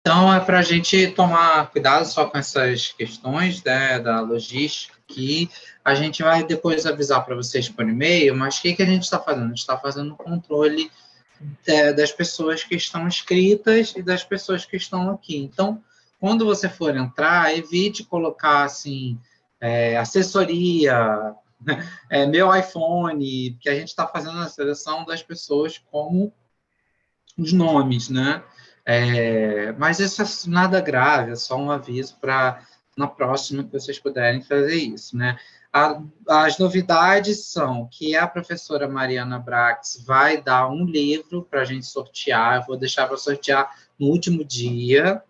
Então, é para a gente tomar cuidado só com essas questões, né, da logística aqui. A gente vai depois avisar para vocês por e-mail, mas o que a gente está fazendo? A gente está fazendo o controle das pessoas que estão inscritas e das pessoas que estão aqui. Então, quando você for entrar, evite colocar assim, assessoria, meu iPhone, porque a gente está fazendo a seleção das pessoas como os nomes, né? Mas isso é nada grave, é só um aviso para na próxima que vocês puderem fazer isso, né? As novidades são que a professora Mariana Brax vai dar um livro para a gente sortear, eu vou deixar para sortear no último dia,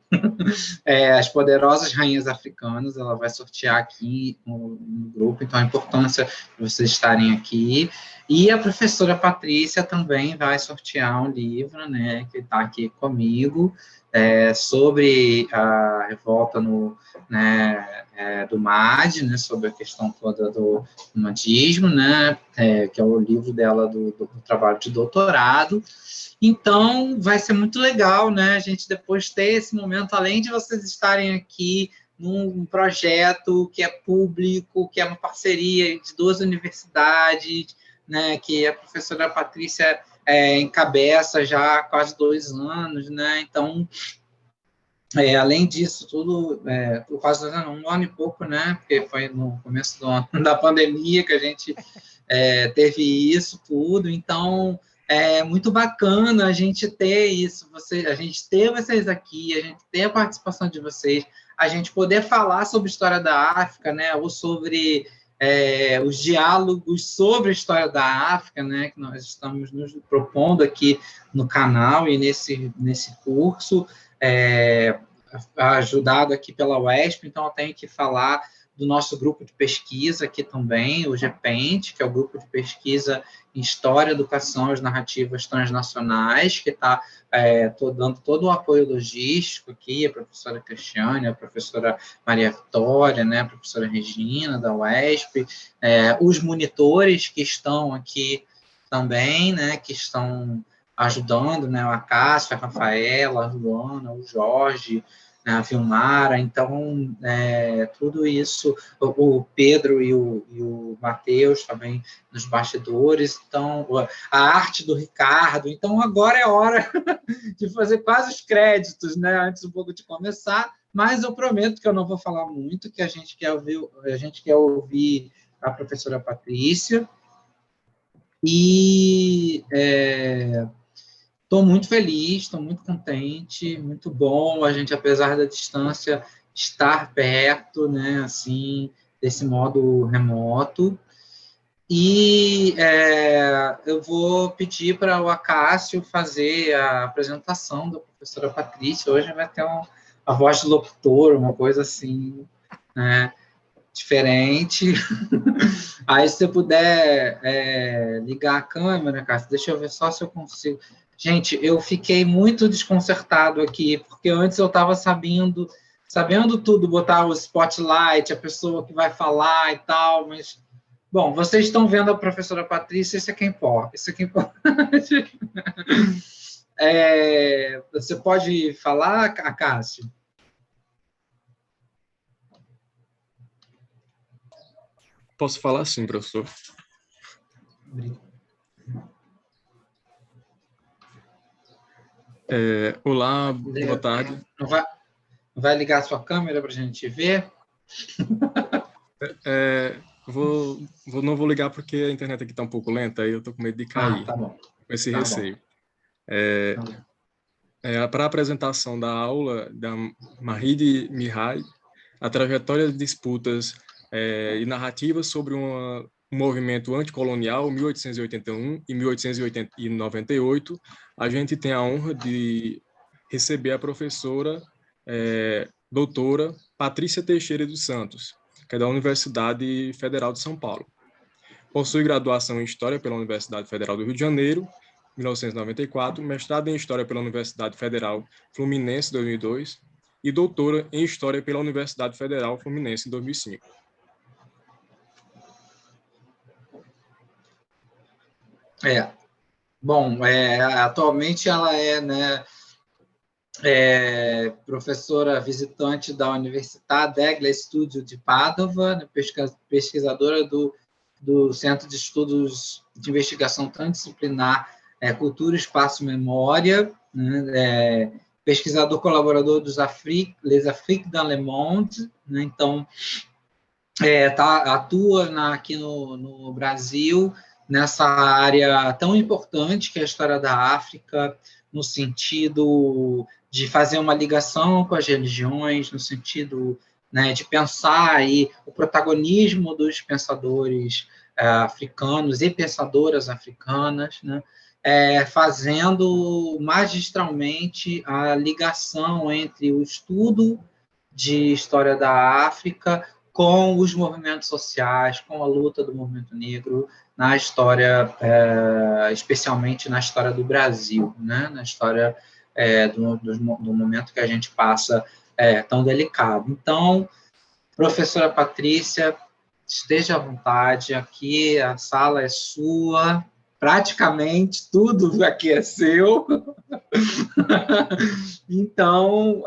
As Poderosas Rainhas Africanas, ela vai sortear aqui no grupo, então a importância de vocês estarem aqui. E a professora Patrícia também vai sortear um livro, né, que está aqui comigo, sobre a revolta do MAD, né, sobre a questão toda do madismo, né, que é o livro dela do trabalho de doutorado. Então, vai ser muito legal, né, a gente depois ter esse momento, além de vocês estarem aqui num projeto que é público, que é uma parceria de duas universidades, né, que a professora Patrícia encabeça já há quase 2 anos, né, então, além disso tudo, quase 2 anos, 1 ano e pouco, né, porque foi no começo da pandemia que a gente teve isso tudo, então é muito bacana a gente ter isso, a gente ter vocês aqui, a gente ter a participação de vocês, a gente poder falar sobre a história da África, né, ou sobre os diálogos sobre a história da África, né, que nós estamos nos propondo aqui no canal e nesse curso, ajudado aqui pela UESP, então eu tenho que falar do nosso grupo de pesquisa aqui também, o GPENT, que é o grupo de pesquisa em História, Educação e as Narrativas Transnacionais, que está dando todo o apoio logístico aqui, a professora Cristiane, a professora Maria Vitória, né, a professora Regina, da UESP, os monitores que estão aqui também, né, que estão ajudando, né, a Cássia, a Rafaela, a Luana, o Jorge, a Vilmara, então, tudo isso, o Pedro e o Matheus também nos bastidores, então, a arte do Ricardo, então agora é hora de fazer quase os créditos, né, antes um pouco de começar, mas eu prometo que eu não vou falar muito, que a gente quer ouvir a professora Patrícia, e estou muito feliz, estou muito contente, muito bom a gente, apesar da distância, estar perto, né, assim, desse modo remoto. E eu vou pedir para o Acácio fazer a apresentação da professora Patrícia. Hoje vai ter a voz de locutor, uma coisa assim, né, diferente. Aí, se você puder ligar a câmera, Cássio, deixa eu ver só se eu consigo. Gente, eu fiquei muito desconcertado aqui, porque antes eu estava sabendo tudo, botar o spotlight, a pessoa que vai falar e tal, mas, bom, vocês estão vendo a professora Patrícia, isso é quem importa. Isso é quem importa. Você pode falar, Cássio? Posso falar sim, professor. Olá, boa tarde. Não vai ligar a sua câmera para a gente ver? Não vou ligar porque a internet aqui está um pouco lenta e eu estou com medo de cair. Tá bom. Com esse Tá receio. Para a apresentação da aula da Mahidi Mihai, a trajetória de disputas e narrativas sobre um movimento anticolonial, 1881 e 1898, a gente tem a honra de receber a professora doutora Patrícia Teixeira dos Santos, que é da Universidade Federal de São Paulo. Possui graduação em História pela Universidade Federal do Rio de Janeiro, 1994, mestrado em História pela Universidade Federal Fluminense, 2002, e doutora em História pela Universidade Federal Fluminense, em 2005. Bom, atualmente ela é, né, professora visitante da Università degli Studi de Padova, né, pesquisadora do Centro de Estudos de Investigação Transdisciplinar Cultura, Espaço e Memória, né, pesquisador colaborador dos Les Afriques dans le Monde, né, então atua aqui no Brasil nessa área tão importante que é a história da África, no sentido de fazer uma ligação com as religiões, no sentido, né, de pensar aí o protagonismo dos pensadores africanos e pensadoras africanas, né, fazendo magistralmente a ligação entre o estudo de história da África com os movimentos sociais, com a luta do movimento negro na história, especialmente na história do Brasil, né? Na história do momento que a gente passa tão delicado. Então, professora Patrícia, esteja à vontade, aqui a sala é sua, praticamente tudo aqui é seu. Então,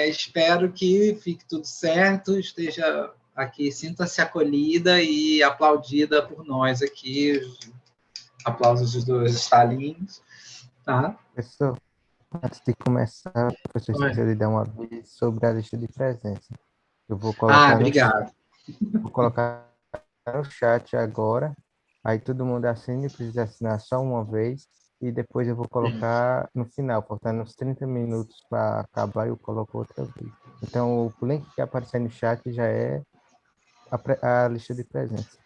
espero que fique tudo certo, esteja aqui, sinta-se acolhida e aplaudida por nós aqui, aplausos dos estalinhos, tá? Professor, antes de começar, o professor esqueceu de dar um aviso sobre a lista de presença. Eu vou colocar obrigado. vou colocar no chat agora, aí todo mundo assina e precisa assinar só uma vez, e depois eu vou colocar no final, faltando uns 30 minutos para acabar, eu coloco outra vez. Então, o link que aparecer no chat já é a lista de presença.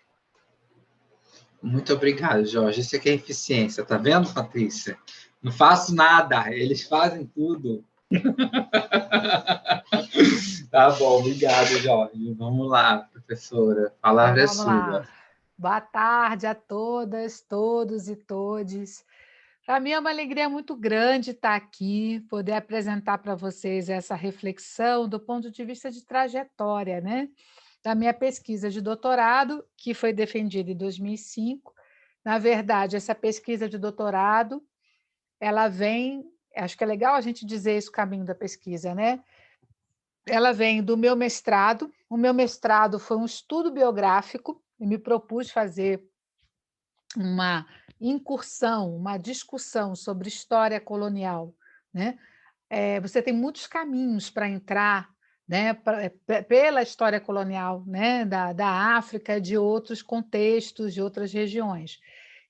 Muito obrigado, Jorge. Isso aqui é eficiência, tá vendo, Patrícia? Não faço nada, eles fazem tudo. Tá bom, obrigado, Jorge. Vamos lá, professora, a palavra Vamos é lá. sua. Boa tarde a todas, todos e todes. Para mim é uma alegria muito grande estar aqui, poder apresentar para vocês essa reflexão do ponto de vista de trajetória, né? Da minha pesquisa de doutorado, que foi defendida em 2005. Na verdade, essa pesquisa de doutorado, ela vem, acho que é legal a gente dizer esse caminho da pesquisa, né? Ela vem do meu mestrado. O meu mestrado foi um estudo biográfico, e me propus fazer uma incursão, uma discussão sobre história colonial, né? Você tem muitos caminhos para entrar, né, pela história colonial, né, da África, de outros contextos, de outras regiões.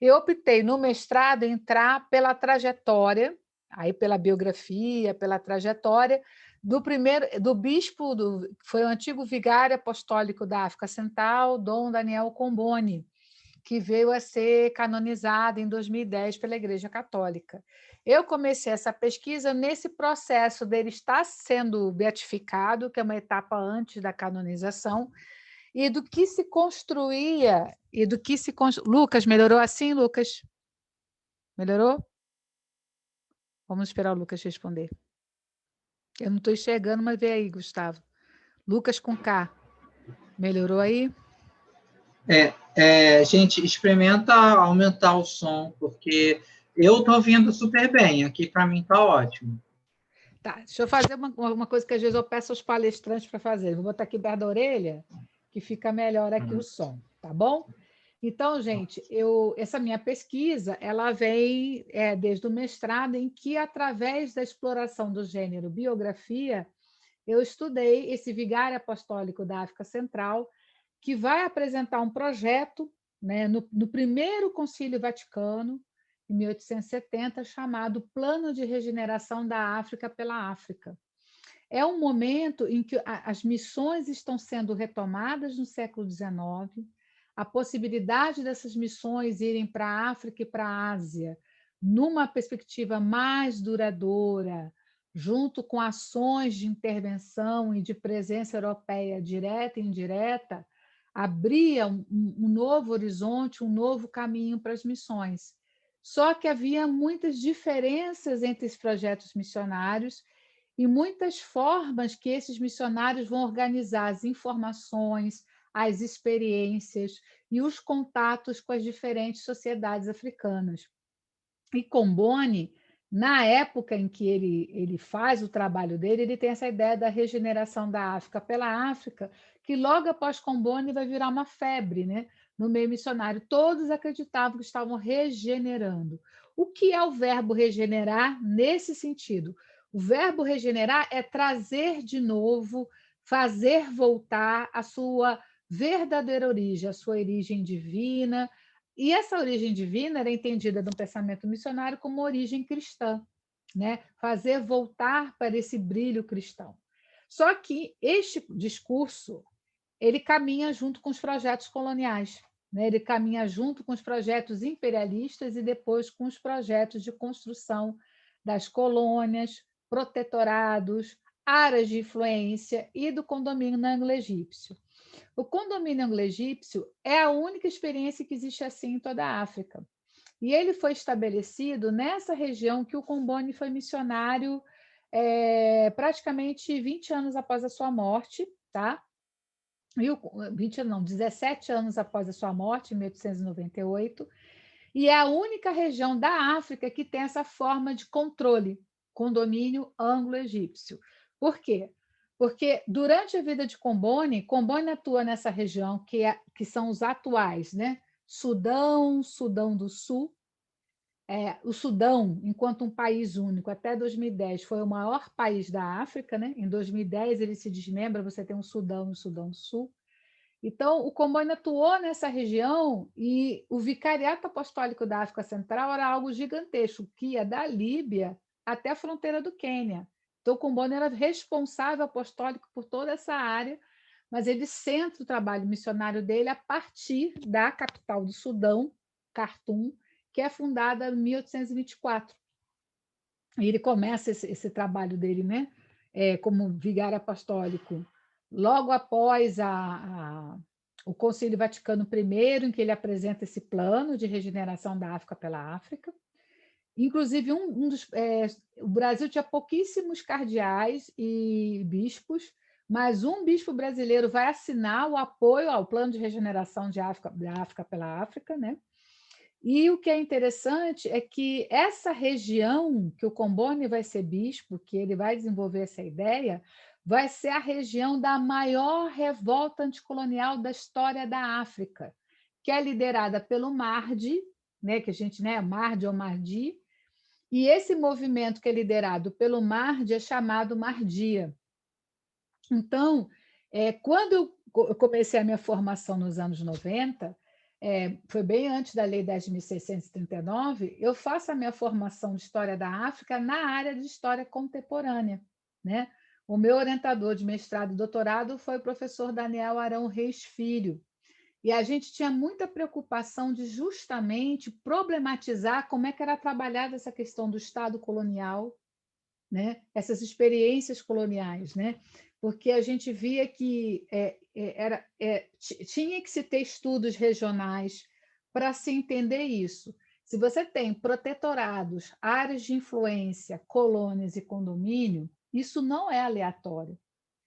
Eu optei no mestrado entrar pela trajetória, aí pela biografia, pela trajetória do bispo, que foi o antigo vigário apostólico da África Central, Dom Daniel Comboni, que veio a ser canonizado em 2010 pela Igreja Católica. Eu comecei essa pesquisa nesse processo dele estar sendo beatificado, que é uma etapa antes da canonização, e do que se construía, e do que se... Lucas, melhorou assim, Lucas? Melhorou? Vamos esperar o Lucas responder. Eu não estou enxergando, mas vê aí, Gustavo. Lucas com K. Melhorou aí? Gente, experimenta aumentar o som, porque eu estou ouvindo super bem, aqui para mim está ótimo. Tá, deixa eu fazer uma coisa que às vezes eu peço aos palestrantes para fazer. Vou botar aqui perto da orelha, que fica melhor aqui o som, tá bom? Então, gente, essa minha pesquisa, ela vem desde o mestrado, em que, através da exploração do gênero biografia, eu estudei esse vigário apostólico da África Central, que vai apresentar um projeto, né, no primeiro Concílio Vaticano, em 1870, chamado Plano de Regeneração da África pela África. É um momento em que as missões estão sendo retomadas no século XIX, a possibilidade dessas missões irem para a África e para a Ásia, numa perspectiva mais duradoura, junto com ações de intervenção e de presença europeia direta e indireta, abria um novo horizonte, um novo caminho para as missões. Só que havia muitas diferenças entre os projetos missionários e muitas formas que esses missionários vão organizar as informações, as experiências e os contatos com as diferentes sociedades africanas. E Comboni, na época em que ele faz o trabalho dele, ele tem essa ideia da regeneração da África pela África, que logo após Comboni vai virar uma febre, né? No meio missionário. Todos acreditavam que estavam regenerando. O que é o verbo regenerar nesse sentido? O verbo regenerar é trazer de novo, fazer voltar a sua verdadeira origem, a sua origem divina. E essa origem divina era entendida no pensamento missionário como origem cristã, né? Fazer voltar para esse brilho cristão. Só que este discurso ele caminha junto com os projetos coloniais, né? Ele caminha junto com os projetos imperialistas e depois com os projetos de construção das colônias, protetorados, áreas de influência e do condomínio anglo-egípcio. O condomínio anglo-egípcio é a única experiência que existe assim em toda a África. E ele foi estabelecido nessa região que o Comboni foi missionário praticamente 20 anos após a sua morte, tá? 17 anos após a sua morte, em 1898, e é a única região da África que tem essa forma de controle, condomínio anglo-egípcio. Por quê? Porque durante a vida de Comboni atua nessa região que são os atuais, né? Sudão, Sudão do Sul. O Sudão, enquanto um país único, até 2010, foi o maior país da África, né? Em 2010 ele se desmembra, você tem o Sudão e o Sudão do Sul. Então, o Comboni atuou nessa região e o Vicariato Apostólico da África Central era algo gigantesco, que ia da Líbia até a fronteira do Quênia. Então, o Comboni era responsável apostólico por toda essa área, mas ele centra o trabalho missionário dele a partir da capital do Sudão, Khartoum, que é fundada em 1824. E ele começa esse trabalho dele, né, como vigário apostólico, logo após o Concílio Vaticano I, em que ele apresenta esse plano de regeneração da África pela África. Inclusive, o Brasil tinha pouquíssimos cardeais e bispos, mas um bispo brasileiro vai assinar o apoio ao plano de regeneração da África pela África, né? E o que é interessante é que essa região que o Comboni vai ser bispo, que ele vai desenvolver essa ideia, vai ser a região da maior revolta anticolonial da história da África, que é liderada pelo Mahdi, né, que a gente, né, Mahdi ou Mahdi, e esse movimento que é liderado pelo Mahdi é chamado Mahdia. Então, quando eu comecei a minha formação nos anos 90, foi bem antes da Lei 10.639, eu faço a minha formação de História da África na área de História Contemporânea, né? O meu orientador de mestrado e doutorado foi o professor Daniel Arão Reis Filho, e a gente tinha muita preocupação de justamente problematizar como é que era trabalhada essa questão do Estado colonial, né? Essas experiências coloniais, né? Porque a gente via que tinha que se ter estudos regionais para se entender isso. Se você tem protetorados, áreas de influência, colônias e condomínio, isso não é aleatório,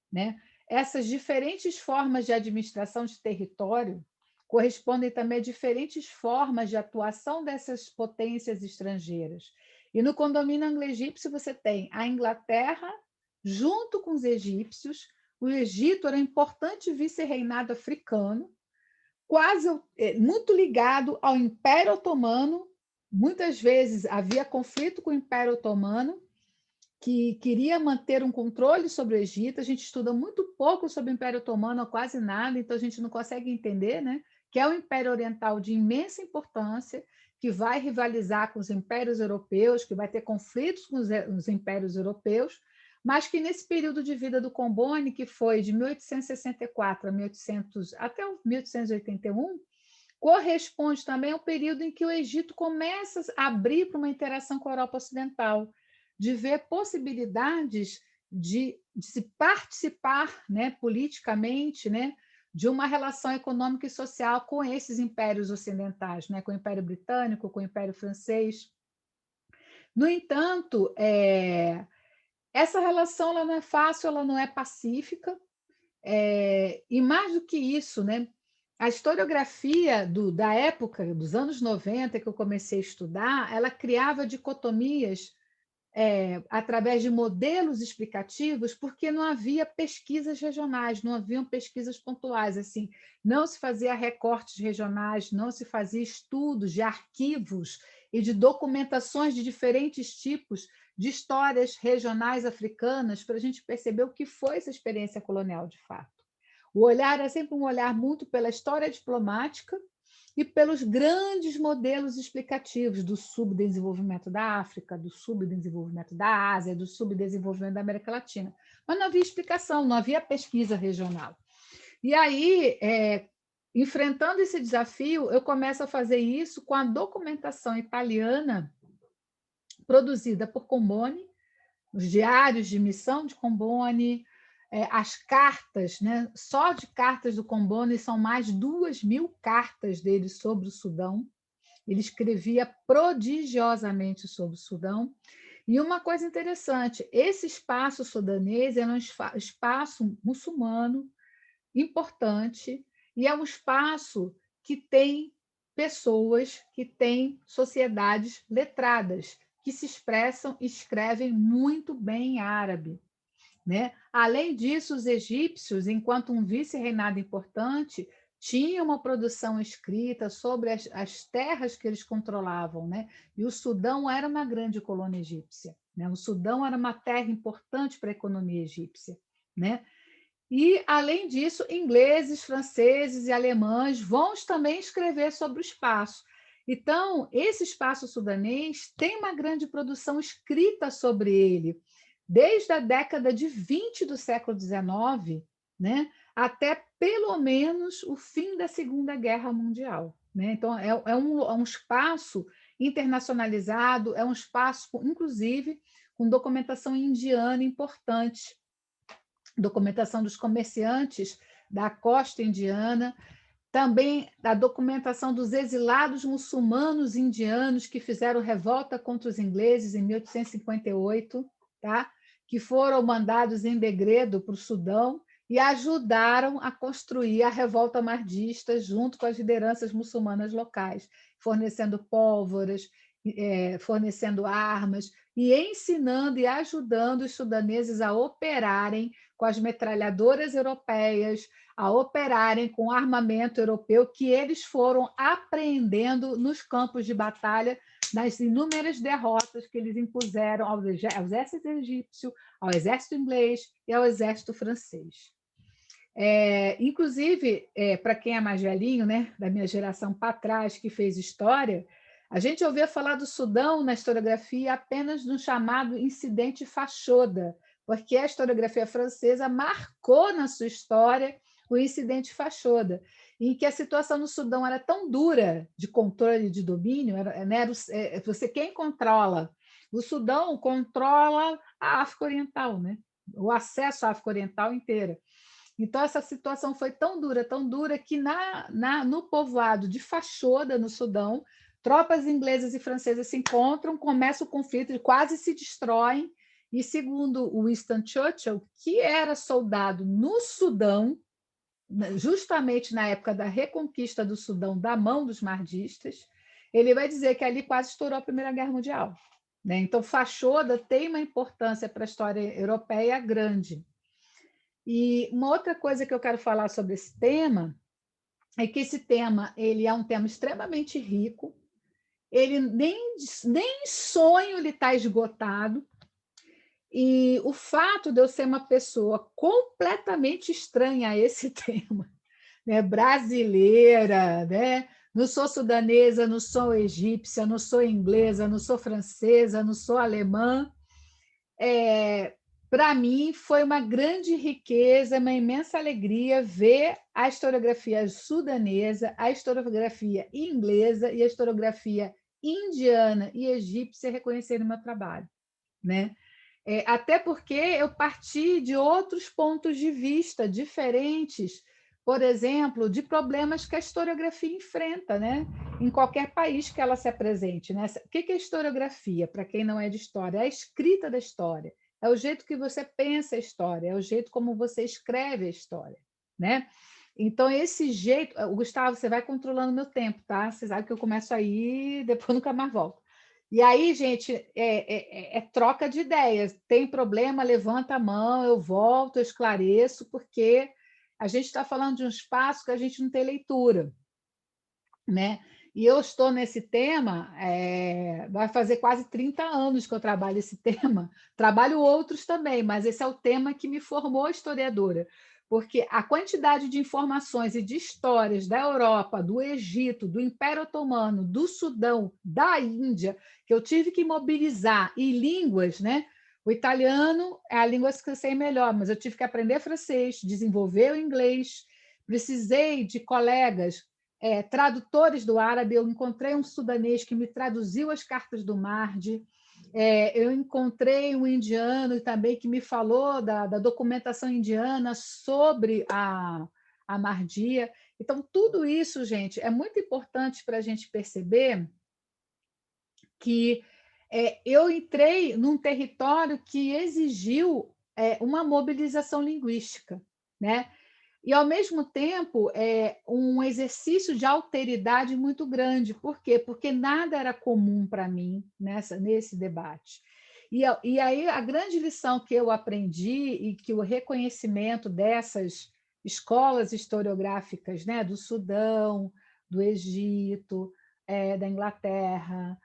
né? Essas diferentes formas de administração de território correspondem também a diferentes formas de atuação dessas potências estrangeiras. E no condomínio anglo-egípcio você tem a Inglaterra junto com os egípcios. O Egito era um importante vice-reinado africano, muito ligado ao Império Otomano. Muitas vezes havia conflito com o Império Otomano, que queria manter um controle sobre o Egito. A gente estuda muito pouco sobre o Império Otomano, ou quase nada, então a gente não consegue entender, né? Que é um Império Oriental de imensa importância, que vai rivalizar com os impérios europeus, que vai ter conflitos com os impérios europeus, mas que nesse período de vida do Comboni, que foi de 1864 até 1881, corresponde também ao período em que o Egito começa a abrir para uma interação com a Europa Ocidental, de ver possibilidades de se participar, né, politicamente, né, de uma relação econômica e social com esses impérios ocidentais, né, com o Império Britânico, com o Império Francês. No entanto, essa relação ela não é fácil, ela não é pacífica, e mais do que isso, né, a historiografia da época, dos anos 90, que eu comecei a estudar, ela criava dicotomias através de modelos explicativos, porque não havia pesquisas regionais, não haviam pesquisas pontuais, assim, não se fazia recortes regionais, não se fazia estudos de arquivos e de documentações de diferentes tipos de histórias regionais africanas para a gente perceber o que foi essa experiência colonial de fato. O olhar é sempre um olhar muito pela história diplomática e pelos grandes modelos explicativos do subdesenvolvimento da África, do subdesenvolvimento da Ásia, do subdesenvolvimento da América Latina. Mas não havia explicação, não havia pesquisa regional. E aí, enfrentando esse desafio, eu começo a fazer isso com a documentação italiana produzida por Comboni, os diários de missão de Comboni, as cartas, né? Só de cartas do Comboni são mais de 2.000 cartas dele sobre o Sudão. Ele escrevia prodigiosamente sobre o Sudão. E uma coisa interessante, esse espaço sudanês é um espaço muçulmano importante e é um espaço que tem pessoas, que tem sociedades letradas, que se expressam e escrevem muito bem em árabe. Né? Além disso, os egípcios, enquanto um vice-reinado importante, tinham uma produção escrita sobre as terras que eles controlavam. Né? E o Sudão era uma grande colônia egípcia. Né? O Sudão era uma terra importante para a economia egípcia. Né? E, além disso, ingleses, franceses e alemães vão também escrever sobre o espaço. Então, esse espaço sudanês tem uma grande produção escrita sobre ele, desde a década de 20 do século XIX, né, até pelo menos o fim da Segunda Guerra Mundial. Né? Então, é um espaço internacionalizado, é um espaço, inclusive, com documentação indiana importante, documentação dos comerciantes da costa indiana, também a documentação dos exilados muçulmanos indianos que fizeram revolta contra os ingleses em 1858, tá? Que foram mandados em degredo para o Sudão e ajudaram a construir a revolta mahdista junto com as lideranças muçulmanas locais, fornecendo pólvoras, fornecendo armas e ensinando e ajudando os sudaneses a operarem com as metralhadoras europeias, a operarem com armamento europeu que eles foram apreendendo nos campos de batalha, nas inúmeras derrotas que eles impuseram ao exército egípcio, ao exército inglês e ao exército francês. Inclusive, para quem é mais velhinho, né, da minha geração para trás, que fez história, a gente ouvia falar do Sudão na historiografia apenas no chamado incidente Fachoda, porque a historiografia francesa marcou na sua história o incidente Fachoda, em que a situação no Sudão era tão dura de controle e de domínio, você quem controla? O Sudão controla a África Oriental, né? O acesso à África Oriental inteira. Então, essa situação foi tão dura, que no povoado de Fachoda, no Sudão, tropas inglesas e francesas se encontram, começa o conflito, quase se destroem, e segundo o Winston Churchill, que era soldado no Sudão, justamente na época da reconquista do Sudão da mão dos mahdistas, ele vai dizer que ali quase estourou a Primeira Guerra Mundial. Né? Então, Fachoda tem uma importância para a história europeia grande. E uma outra coisa que eu quero falar sobre esse tema é que esse tema ele é um tema extremamente rico, ele nem em sonho ele está esgotado, e o fato de eu ser uma pessoa completamente estranha a esse tema, né, brasileira, né, não sou sudanesa, não sou egípcia, não sou inglesa, não sou francesa, não sou alemã, para mim foi uma grande riqueza, uma imensa alegria ver a historiografia sudanesa, a historiografia inglesa e a historiografia indiana e egípcia reconhecerem o meu trabalho. Né? Até porque eu parti de outros pontos de vista diferentes, por exemplo, de problemas que a historiografia enfrenta, né? Em qualquer país que ela se apresente. Né? O que é historiografia, para quem não é de história? É a escrita da história, é o jeito que você pensa a história, é o jeito como você escreve a história. Né? Então, esse jeito... Gustavo, você vai controlando meu tempo, tá? Você sabe que eu começo aí e depois nunca mais volto. E aí, gente, é troca de ideias. Tem problema, levanta a mão, eu volto, eu esclareço, porque a gente está falando de um espaço que a gente não tem leitura, né? E eu estou nesse tema, vai fazer quase 30 anos que eu trabalho esse tema. Trabalho outros também, mas esse é o tema que me formou historiadora, porque a quantidade de informações e de histórias da Europa, do Egito, do Império Otomano, do Sudão, da Índia, que eu tive que mobilizar, e línguas, né? O italiano é a língua que eu sei melhor, mas eu tive que aprender francês, desenvolver o inglês, precisei de colegas tradutores do árabe. Eu encontrei um sudanês que me traduziu as cartas do Mahdi. Eu encontrei um indiano também que me falou da documentação indiana sobre a Mahdia. Então, tudo isso, gente, é muito importante para a gente perceber que eu entrei num território que exigiu uma mobilização linguística, né? E, ao mesmo tempo, um exercício de alteridade muito grande. Por quê? Porque nada era comum para mim nesse debate. E aí, a grande lição que eu aprendi e que o reconhecimento dessas escolas historiográficas, né, do Sudão, do Egito, da Inglaterra,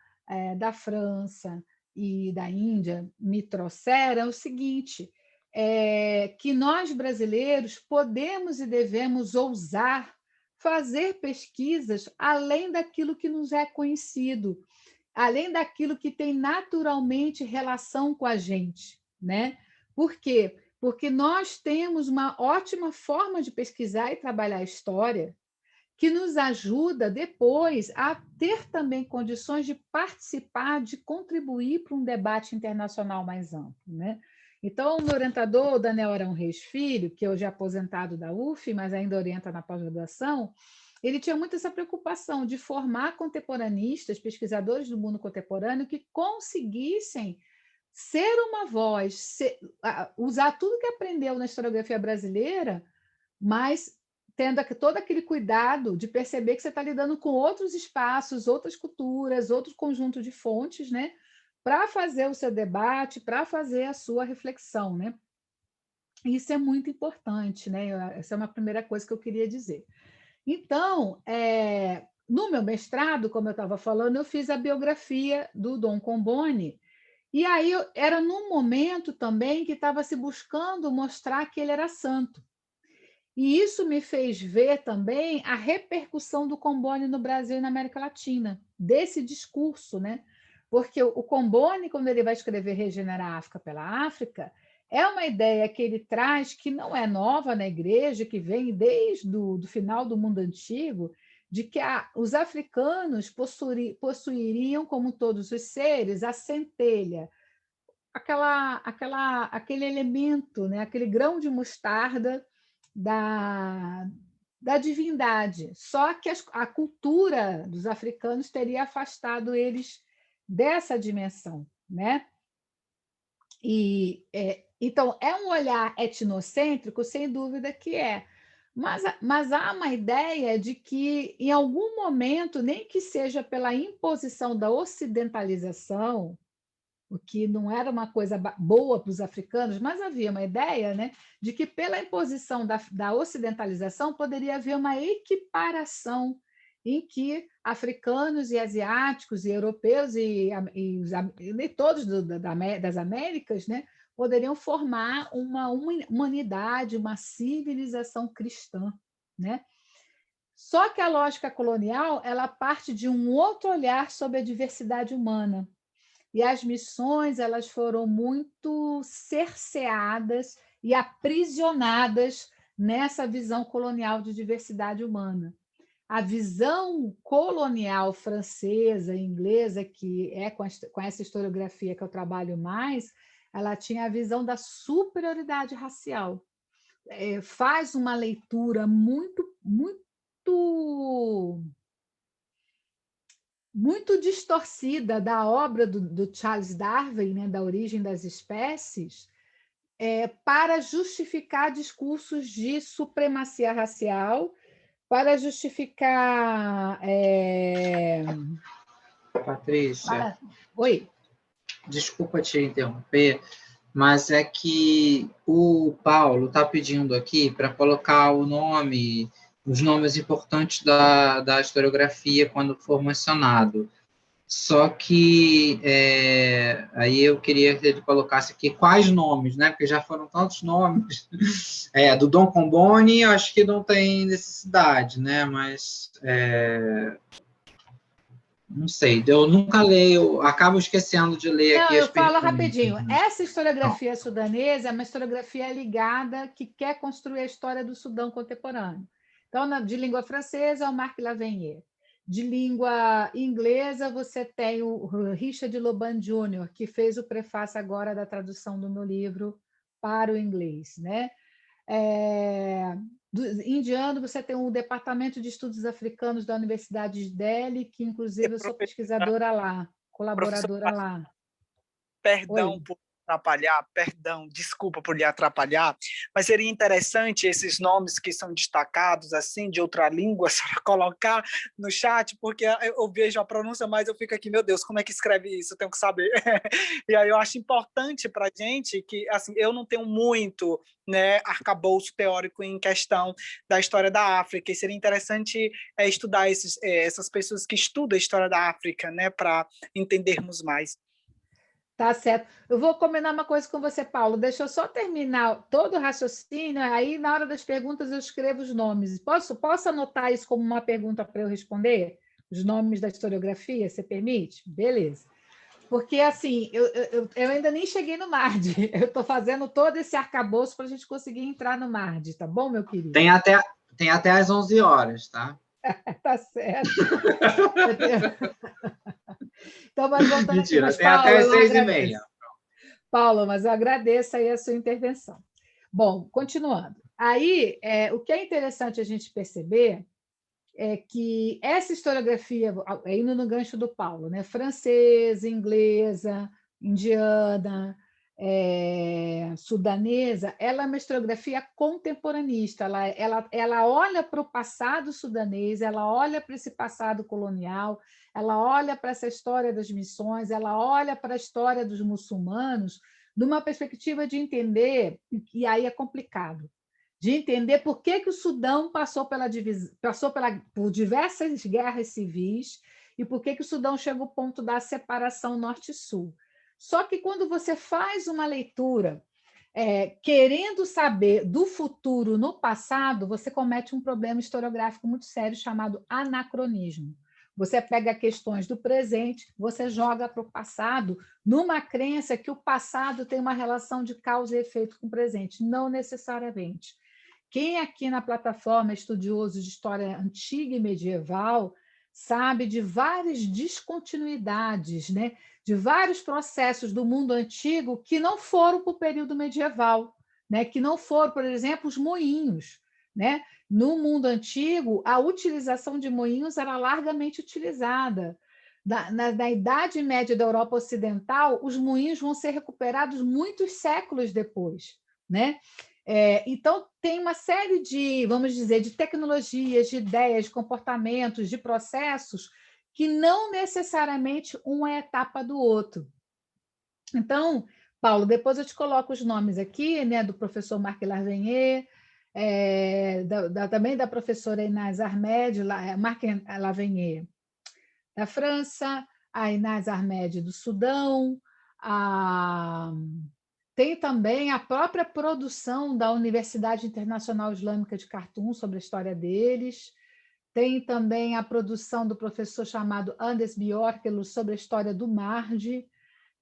da França e da Índia me trouxeram é o seguinte: que nós brasileiros podemos e devemos ousar fazer pesquisas além daquilo que nos é conhecido, além daquilo que tem naturalmente relação com a gente, né? Por quê? Porque nós temos uma ótima forma de pesquisar e trabalhar a história, que nos ajuda depois a ter também condições de participar, de contribuir para um debate internacional mais amplo, né? Então, o meu orientador, o Daniel Arão Reis Filho, que hoje é aposentado da UF, mas ainda orienta na pós-graduação, ele tinha muito essa preocupação de formar contemporanistas, pesquisadores do mundo contemporâneo, que conseguissem ser uma voz, usar tudo que aprendeu na historiografia brasileira, mas tendo todo aquele cuidado de perceber que você está lidando com outros espaços, outras culturas, outro conjunto de fontes, né, para fazer o seu debate, para fazer a sua reflexão, né? Isso é muito importante, né? Essa é uma primeira coisa que eu queria dizer. Então, no meu mestrado, como eu estava falando, eu fiz a biografia do Dom Comboni, e aí era num momento também que estava se buscando mostrar que ele era santo. E isso me fez ver também a repercussão do Comboni no Brasil e na América Latina, desse discurso, né? Porque o Comboni, quando ele vai escrever Regenerar a África pela África, é uma ideia que ele traz que não é nova na igreja, que vem desde do final do mundo antigo, de que os africanos possuiriam, como todos os seres, a centelha, aquele elemento, né? Aquele grão de mostarda da divindade. Só que a cultura dos africanos teria afastado eles dessa dimensão, né? Então, é um olhar etnocêntrico, sem dúvida que é. Mas há uma ideia de que, em algum momento, nem que seja pela imposição da ocidentalização, o que não era uma coisa boa para os africanos, mas havia uma ideia, né, de que, pela imposição da ocidentalização, poderia haver uma equiparação em que africanos e asiáticos e europeus e todos das Américas, né, poderiam formar uma humanidade, uma civilização cristã, né? Só que a lógica colonial, ela parte de um outro olhar sobre a diversidade humana. E as missões, elas foram muito cerceadas e aprisionadas nessa visão colonial de diversidade humana. A visão colonial francesa e inglesa, que é com essa historiografia que eu trabalho mais, ela tinha a visão da superioridade racial. Faz uma leitura muito distorcida da obra do Charles Darwin, né, da Origem das Espécies, para justificar discursos de supremacia racial, para justificar Patrícia, Oi. desculpa te interromper, mas é que o Paulo está pedindo aqui para colocar os nomes importantes da historiografia quando for mencionado. Só que aí eu queria que ele colocasse aqui quais nomes, né? Porque já foram tantos nomes. Do Dom Comboni, acho que não tem necessidade, né? Mas não sei, eu nunca leio, acabo esquecendo de ler Não, aqui eu as falo perguntas. rapidinho. Né? Essa historiografia sudanesa é uma historiografia ligada que quer construir a história do Sudão contemporâneo. Então, de língua francesa, é o Marc Lavenier. De língua inglesa, você tem o Richard Loban Jr., que fez o prefácio agora da tradução do meu livro para o inglês, né? Indiano, você tem o Departamento de Estudos Africanos da Universidade de Delhi, que inclusive eu sou pesquisadora lá, colaboradora lá. Perdão Oi. por atrapalhar, perdão, desculpa por lhe atrapalhar, mas seria interessante esses nomes que são destacados, assim, de outra língua, colocar no chat, porque eu vejo a pronúncia, mas eu fico aqui, meu Deus, como é que escreve isso? Eu tenho que saber. E aí eu acho importante para a gente que, assim, eu não tenho muito, né, arcabouço teórico em questão da história da África, e seria interessante estudar essas pessoas que estudam a história da África, né, para entendermos mais. Tá certo. Eu vou combinar uma coisa com você, Paulo. Deixa eu só terminar todo o raciocínio, aí na hora das perguntas eu escrevo os nomes. Posso anotar isso como uma pergunta para eu responder? Os nomes da historiografia, você permite? Beleza. Porque, assim, eu ainda nem cheguei no MARD. Eu estou fazendo todo esse arcabouço para a gente conseguir entrar no MARD, tá bom, meu querido? Tem até às 11 horas, tá? Tá certo. Então, mas voltando Mentira, aqui, mas tem Paulo, até às eu 6h30. Paulo, mas eu agradeço aí a sua intervenção. Bom, continuando. Aí, o que é interessante a gente perceber é que essa historiografia, indo no gancho do Paulo, né, francesa, inglesa, indiana, sudanesa, ela é uma historiografia contemporanista, ela olha para o passado sudanês, ela olha para esse passado colonial, ela olha para essa história das missões, ela olha para a história dos muçulmanos numa perspectiva de entender, e aí é complicado, de entender por que o Sudão passou por diversas guerras civis e por que o Sudão chega ao ponto da separação norte-sul. Só que quando você faz uma leitura querendo saber do futuro no passado, você comete um problema historiográfico muito sério chamado anacronismo. Você pega questões do presente, você joga para o passado, numa crença que o passado tem uma relação de causa e efeito com o presente. Não necessariamente. Quem aqui na plataforma é estudioso de história antiga e medieval sabe de várias descontinuidades, né? De vários processos do mundo antigo que não foram para o período medieval, né? Que não foram, por exemplo, os moinhos. Né? No mundo antigo, a utilização de moinhos era largamente utilizada. Na Idade Média da Europa Ocidental, os moinhos vão ser recuperados muitos séculos depois. Né? Então, tem uma série de, vamos dizer, de tecnologias, de ideias, de comportamentos, de processos que não necessariamente uma é etapa do outro. Então, Paulo, depois eu te coloco os nomes aqui, né, do professor Marc Lavenier, também da professora Inaz Ahmed, Marc Lavenier, da França, a Inaz Ahmed do Sudão, tem também a própria produção da Universidade Internacional Islâmica de Khartoum sobre a história deles. Tem também a produção do professor chamado Anders Björkelo sobre a história do MARD.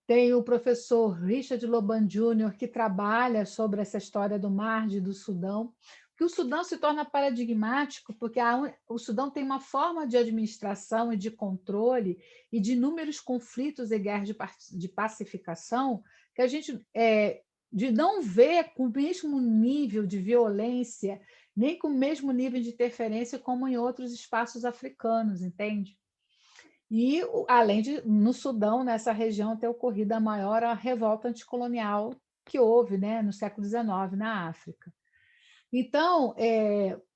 Tem o professor Richard Loban Jr., que trabalha sobre essa história do MARD do Sudão. Que o Sudão se torna paradigmático porque o Sudão tem uma forma de administração e de controle e de inúmeros conflitos e guerras de pacificação que a gente de não ver com o mesmo nível de violência, nem com o mesmo nível de interferência como em outros espaços africanos, entende? E, além de, no Sudão, nessa região, ter ocorrido a maior revolta anticolonial que houve, né, no século XIX, na África. Então,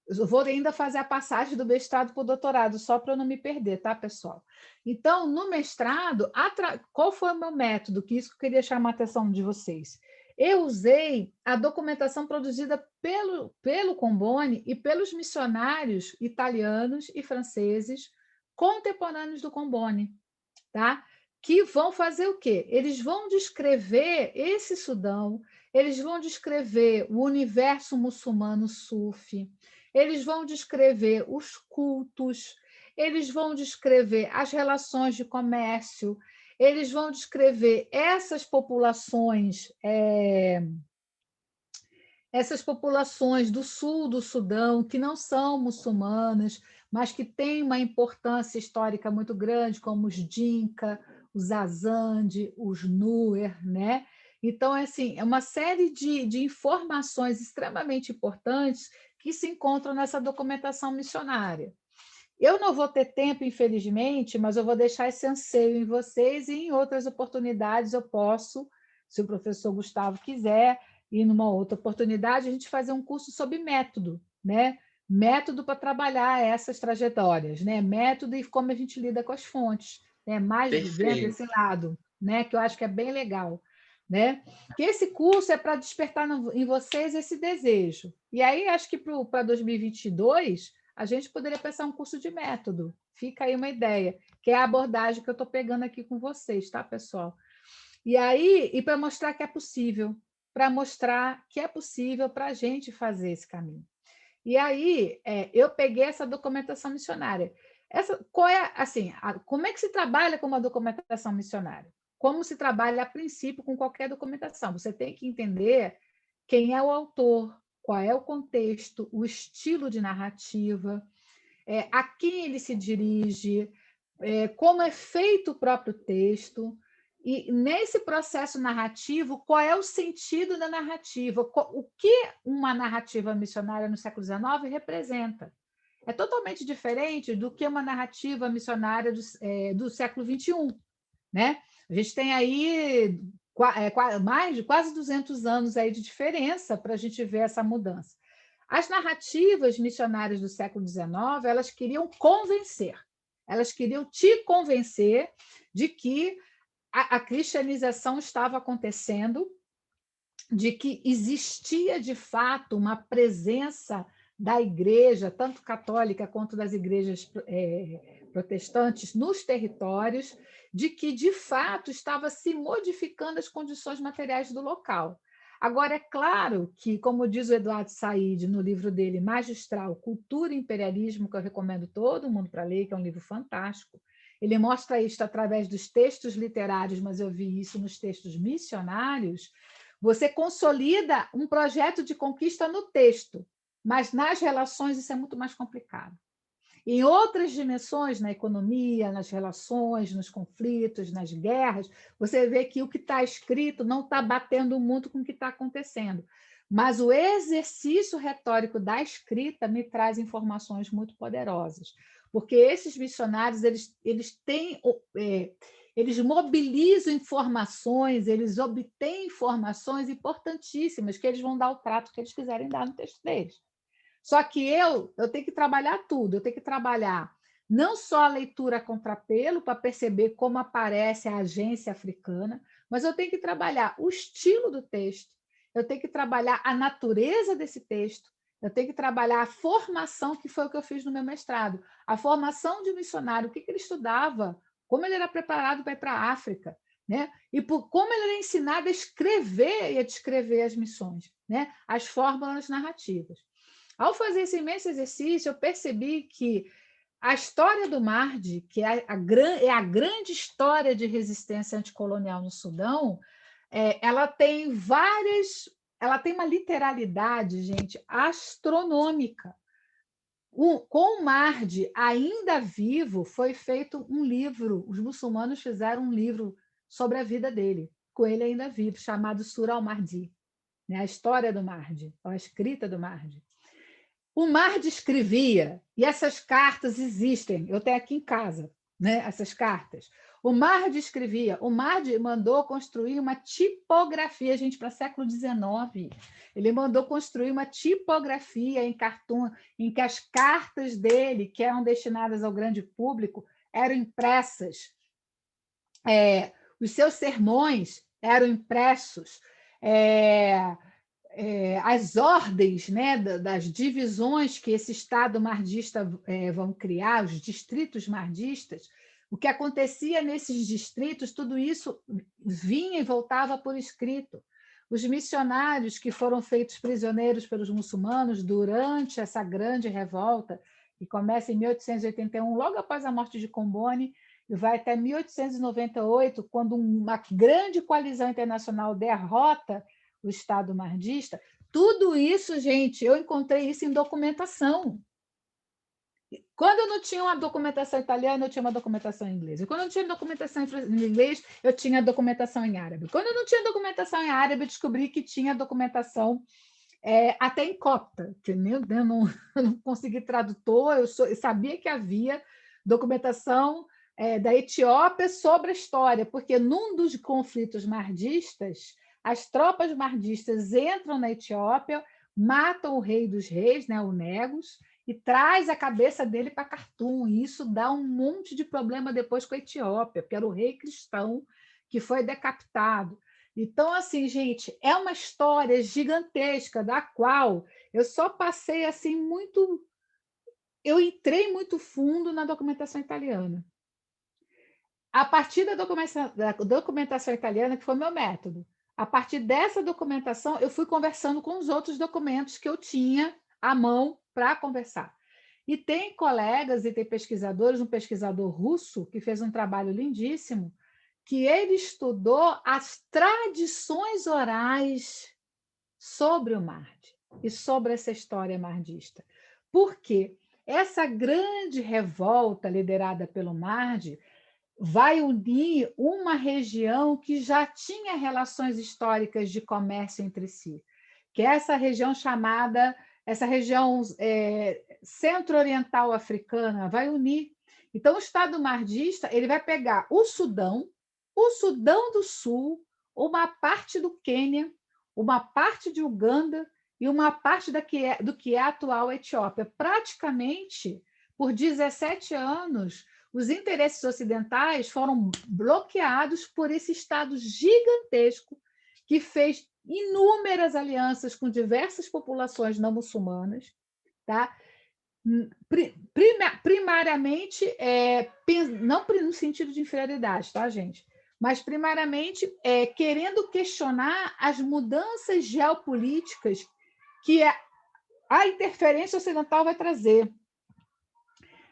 Eu vou ainda fazer a passagem do mestrado para o doutorado, só para eu não me perder, tá, pessoal? Então, no mestrado, qual foi o meu método? Que isso que eu queria chamar a atenção de vocês. Eu usei a documentação produzida pelo Comboni e pelos missionários italianos e franceses contemporâneos do Comboni, tá? Que vão fazer o quê? Eles vão descrever esse Sudão, eles vão descrever o universo muçulmano sufi, eles vão descrever os cultos, eles vão descrever as relações de comércio, eles vão descrever essas populações do sul do Sudão, que não são muçulmanas, mas que têm uma importância histórica muito grande, como os Dinka, os Azande, os Nuer, né? Então, assim, é uma série de informações extremamente importantes que se encontram nessa documentação missionária. Eu não vou ter tempo, infelizmente, mas eu vou deixar esse anseio em vocês e em outras oportunidades eu posso, se o professor Gustavo quiser, e numa outra oportunidade, a gente fazer um curso sobre método, né? Método para trabalhar essas trajetórias, né? Método e como a gente lida com as fontes, né? Mais vendo desse lado, né? Que eu acho que é bem legal, né? Que esse curso é para despertar em vocês esse desejo. E aí, acho que para 2022, a gente poderia pensar um curso de método. Fica aí uma ideia, que é a abordagem que eu estou pegando aqui com vocês, tá, pessoal? E aí, e para mostrar que é possível, para mostrar que é possível para a gente fazer esse caminho. E aí, eu peguei essa documentação missionária. Como é que se trabalha com uma documentação missionária? Como se trabalha, a princípio, com qualquer documentação? Você tem que entender quem é o autor, qual é o contexto, o estilo de narrativa, a quem ele se dirige, como é feito o próprio texto. E nesse processo narrativo, qual é o sentido da narrativa? O que uma narrativa missionária no século XIX representa? É totalmente diferente do que uma narrativa missionária do século XXI, né? A gente tem aí mais de quase 200 anos aí de diferença para a gente ver essa mudança. As narrativas missionárias do século XIX, elas queriam convencer, elas queriam te convencer de que a cristianização estava acontecendo, de que existia, de fato, uma presença da igreja, tanto católica quanto das igrejas protestantes, nos territórios, de que, de fato, estava se modificando as condições materiais do local. Agora, é claro que, como diz o Eduardo Said no livro dele, magistral, Cultura e Imperialismo, que eu recomendo todo mundo para ler, que é um livro fantástico, ele mostra isso através dos textos literários, mas eu vi isso nos textos missionários. Você consolida um projeto de conquista no texto, mas nas relações isso é muito mais complicado. Em outras dimensões, na economia, nas relações, nos conflitos, nas guerras, você vê que o que está escrito não está batendo muito com o que está acontecendo. Mas o exercício retórico da escrita me traz informações muito poderosas, porque esses missionários eles mobilizam informações, eles obtêm informações importantíssimas que eles vão dar o trato que eles quiserem dar no texto deles. Só que eu tenho que trabalhar tudo, eu tenho que trabalhar não só a leitura a contrapelo para perceber como aparece a agência africana, mas eu tenho que trabalhar o estilo do texto, eu tenho que trabalhar a natureza desse texto, eu tenho que trabalhar a formação, que foi o que eu fiz no meu mestrado, a formação de missionário, o que ele estudava, como ele era preparado para ir para a África, né? E como ele era ensinado a escrever e a descrever as missões, né? As fórmulas narrativas. Ao fazer esse imenso exercício, eu percebi que a história do Mahdi, que é a grande história de resistência anticolonial no Sudão, ela tem uma literalidade, gente, astronômica. Com o Mahdi ainda vivo, foi feito um livro, os muçulmanos fizeram um livro sobre a vida dele, com ele ainda vivo, chamado Surah al-Mahdi, né? A história do Mahdi, a escrita do Mahdi. O Mahdi escrevia, e essas cartas existem, eu tenho aqui em casa, né, essas cartas. O Mardi escrevia, o Mardi mandou construir uma tipografia, gente, para o século XIX. Ele mandou construir uma tipografia em cartoon, em que as cartas dele, que eram destinadas ao grande público, eram impressas. Os seus sermões eram impressos. As ordens, né, das divisões que esse Estado mardista vão criar, os distritos mardistas, o que acontecia nesses distritos, tudo isso vinha e voltava por escrito. Os missionários que foram feitos prisioneiros pelos muçulmanos durante essa grande revolta, que começa em 1881, logo após a morte de Comboni, e vai até 1898, quando uma grande coalizão internacional derrota o Estado mardista. Tudo isso, gente, eu encontrei isso em documentação. Quando eu não tinha uma documentação italiana, eu tinha uma documentação em inglês. Quando eu não tinha documentação em inglês, eu tinha documentação em árabe. Quando eu não tinha documentação em árabe, eu descobri que tinha documentação até em copta, que eu não consegui tradutor, eu sabia que havia documentação da Etiópia sobre a história, porque num dos conflitos mardistas, as tropas mardistas entram na Etiópia, matam o rei dos reis, né, o Negus, e traz a cabeça dele para Khartoum. E isso dá um monte de problema depois com a Etiópia, porque era o rei cristão que foi decapitado. Então, assim, gente, é uma história gigantesca da qual eu só passei assim muito... Eu entrei muito fundo na documentação italiana. A partir da documentação italiana, que foi meu método, a partir dessa documentação, eu fui conversando com os outros documentos que eu tinha à mão para conversar. E tem colegas e tem pesquisadores, um pesquisador russo que fez um trabalho lindíssimo, que ele estudou as tradições orais sobre o Mardi e sobre essa história mardista. Por quê? Essa grande revolta liderada pelo Mardi vai unir uma região que já tinha relações históricas de comércio entre si, que é essa região chamada, essa região centro-oriental africana, vai unir. Então, o Estado mardista ele vai pegar o Sudão do Sul, uma parte do Quênia, uma parte de Uganda e uma parte do que é a atual Etiópia. Praticamente, por 17 anos, os interesses ocidentais foram bloqueados por esse Estado gigantesco que fez inúmeras alianças com diversas populações não muçulmanas, tá? Primariamente, não no sentido de inferioridade, tá, gente? Mas, primariamente, querendo questionar as mudanças geopolíticas que a interferência ocidental vai trazer.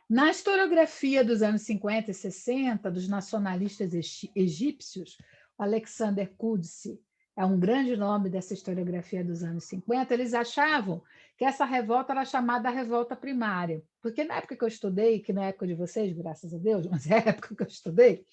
Na historiografia dos anos 50 e 60, dos nacionalistas egípcios, o Alexander Qudsi é um grande nome dessa historiografia dos anos 50, eles achavam que essa revolta era chamada revolta primária, porque na época que eu estudei, que na época de vocês, graças a Deus, mas é a época que eu estudei,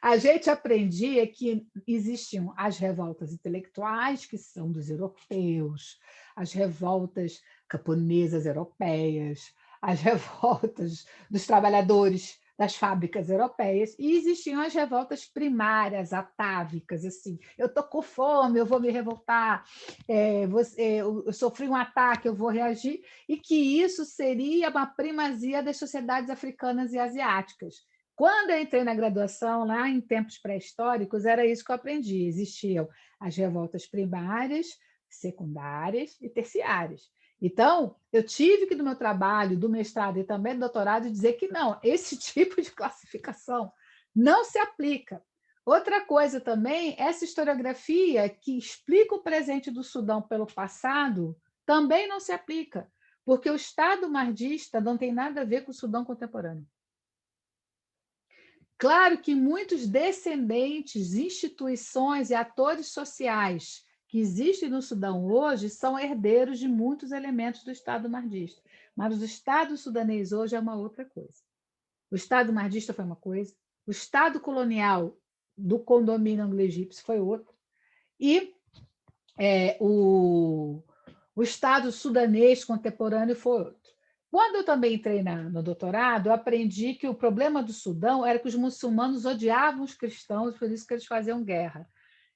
a gente aprendia que existiam as revoltas intelectuais, que são dos europeus, as revoltas camponesas europeias, as revoltas dos trabalhadores das fábricas europeias, e existiam as revoltas primárias, atávicas, assim, eu estou com fome, eu vou me revoltar, eu sofri um ataque, eu vou reagir, e que isso seria uma primazia das sociedades africanas e asiáticas. Quando eu entrei na graduação, lá em tempos pré-históricos, era isso que eu aprendi, existiam as revoltas primárias, secundárias e terciárias. Então, eu tive que, no meu trabalho, do mestrado e também do doutorado, dizer que não, esse tipo de classificação não se aplica. Outra coisa também, essa historiografia que explica o presente do Sudão pelo passado também não se aplica, porque o Estado mardista não tem nada a ver com o Sudão contemporâneo. Claro que muitos descendentes, instituições e atores sociais que existem no Sudão hoje são herdeiros de muitos elementos do Estado mardista. Mas o Estado sudanês hoje é uma outra coisa. O Estado mardista foi uma coisa, o Estado colonial do condomínio anglo-egípcio foi outra, e o Estado sudanês contemporâneo foi outro. Quando eu também entrei no doutorado, eu aprendi que o problema do Sudão era que os muçulmanos odiavam os cristãos, por isso que eles faziam guerra.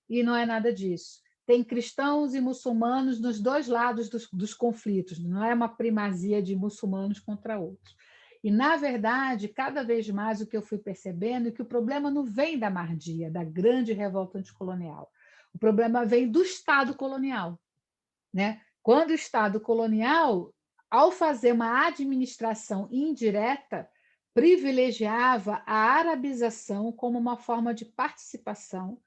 E não é nada disso. Tem cristãos e muçulmanos nos dois lados dos conflitos, não é uma primazia de muçulmanos contra outros. E, na verdade, cada vez mais o que eu fui percebendo é que o problema não vem da Mardia, da grande revolta anticolonial. O problema vem do Estado colonial, né? Quando o Estado colonial, ao fazer uma administração indireta, privilegiava a arabização como uma forma de participação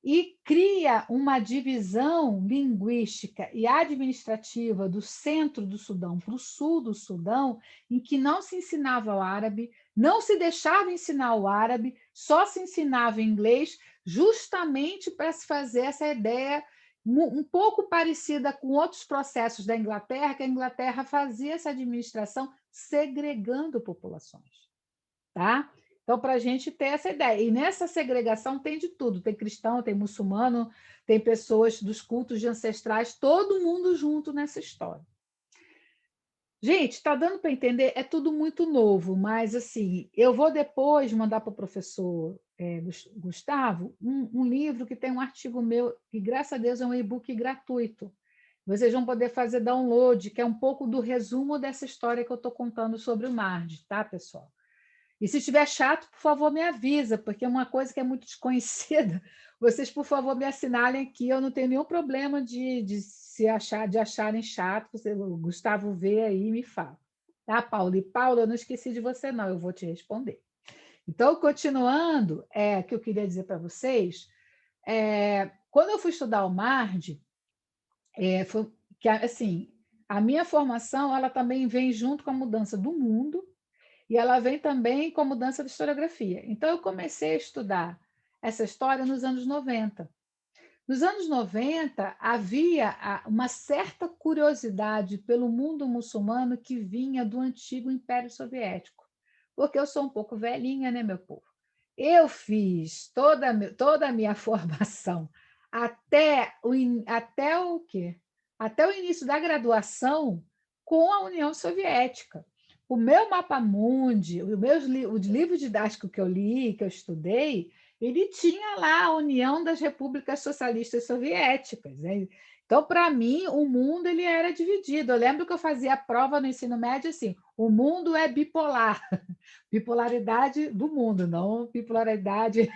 e cria uma divisão linguística e administrativa do centro do Sudão para o sul do Sudão, em que não se ensinava o árabe, não se deixava ensinar o árabe, só se ensinava inglês, justamente para se fazer essa ideia um pouco parecida com outros processos da Inglaterra, que a Inglaterra fazia essa administração segregando populações. Tá? Então, para a gente ter essa ideia. E nessa segregação tem de tudo. Tem cristão, tem muçulmano, tem pessoas dos cultos de ancestrais, todo mundo junto nessa história. Gente, está dando para entender? É tudo muito novo, mas assim, eu vou depois mandar para o professor Gustavo um livro que tem um artigo meu, que graças a Deus é um e-book gratuito. Vocês vão poder fazer download, que é um pouco do resumo dessa história que eu estou contando sobre o Mardi, tá, pessoal? E se estiver chato, por favor, me avisa, porque é uma coisa que é muito desconhecida. Vocês, por favor, me assinalem aqui. Eu não tenho nenhum problema de acharem chato. O Gustavo vê aí e me fala. Tá, Paulo? E, Paulo, eu não esqueci de você, não. Eu vou te responder. Então, continuando, o que eu queria dizer para vocês, quando eu fui estudar o Mardi, foi que, assim, a minha formação ela também vem junto com a mudança do mundo, e ela vem também com a mudança da historiografia. Então, eu comecei a estudar essa história nos anos 90. Nos anos 90, havia uma certa curiosidade pelo mundo muçulmano que vinha do antigo Império Soviético. Porque eu sou um pouco velhinha, né, meu povo? Eu fiz toda a minha formação até o quê? Até o início da graduação com a União Soviética. O meu Mapa Mundi, o livro didático que eu li, que eu estudei, ele tinha lá a União das Repúblicas Socialistas Soviéticas, né? Então, para mim, o mundo ele era dividido. Eu lembro que eu fazia a prova no ensino médio assim: o mundo é bipolar, bipolaridade do mundo, não bipolaridade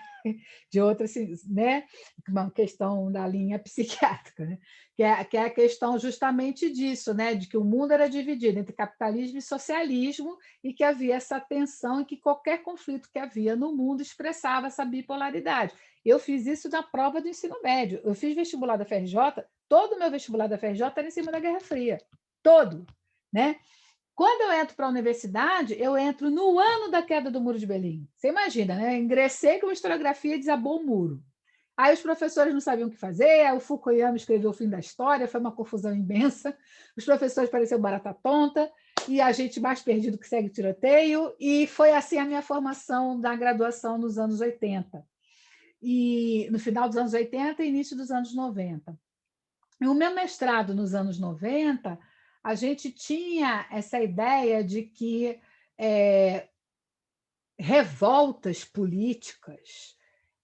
de outras, né? Uma questão da linha psiquiátrica, né? Que é a questão justamente disso, né? De que o mundo era dividido entre capitalismo e socialismo e que havia essa tensão e que qualquer conflito que havia no mundo expressava essa bipolaridade. Eu fiz isso na prova do ensino médio. Eu fiz vestibular da FRJ, todo o meu vestibular da FRJ era em cima da Guerra Fria. Todo, né? Quando eu entro para a universidade, eu entro no ano da queda do Muro de Berlim. Você imagina, né? Eu ingressei com historiografia e desabou o muro. Aí os professores não sabiam o que fazer, aí o Fukuyama escreveu o fim da história, foi uma confusão imensa, os professores pareciam barata tonta, e a gente mais perdido que segue tiroteio, e foi assim a minha formação da graduação nos anos 80. E no final dos anos 80 e início dos anos 90. E o meu mestrado nos anos 90, a gente tinha essa ideia de que revoltas políticas,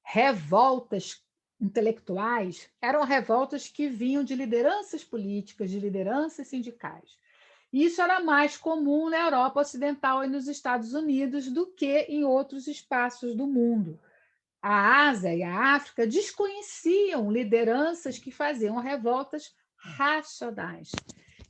revoltas intelectuais, eram revoltas que vinham de lideranças políticas, de lideranças sindicais. E isso era mais comum na Europa Ocidental e nos Estados Unidos do que em outros espaços do mundo. A Ásia e a África desconheciam lideranças que faziam revoltas racionais.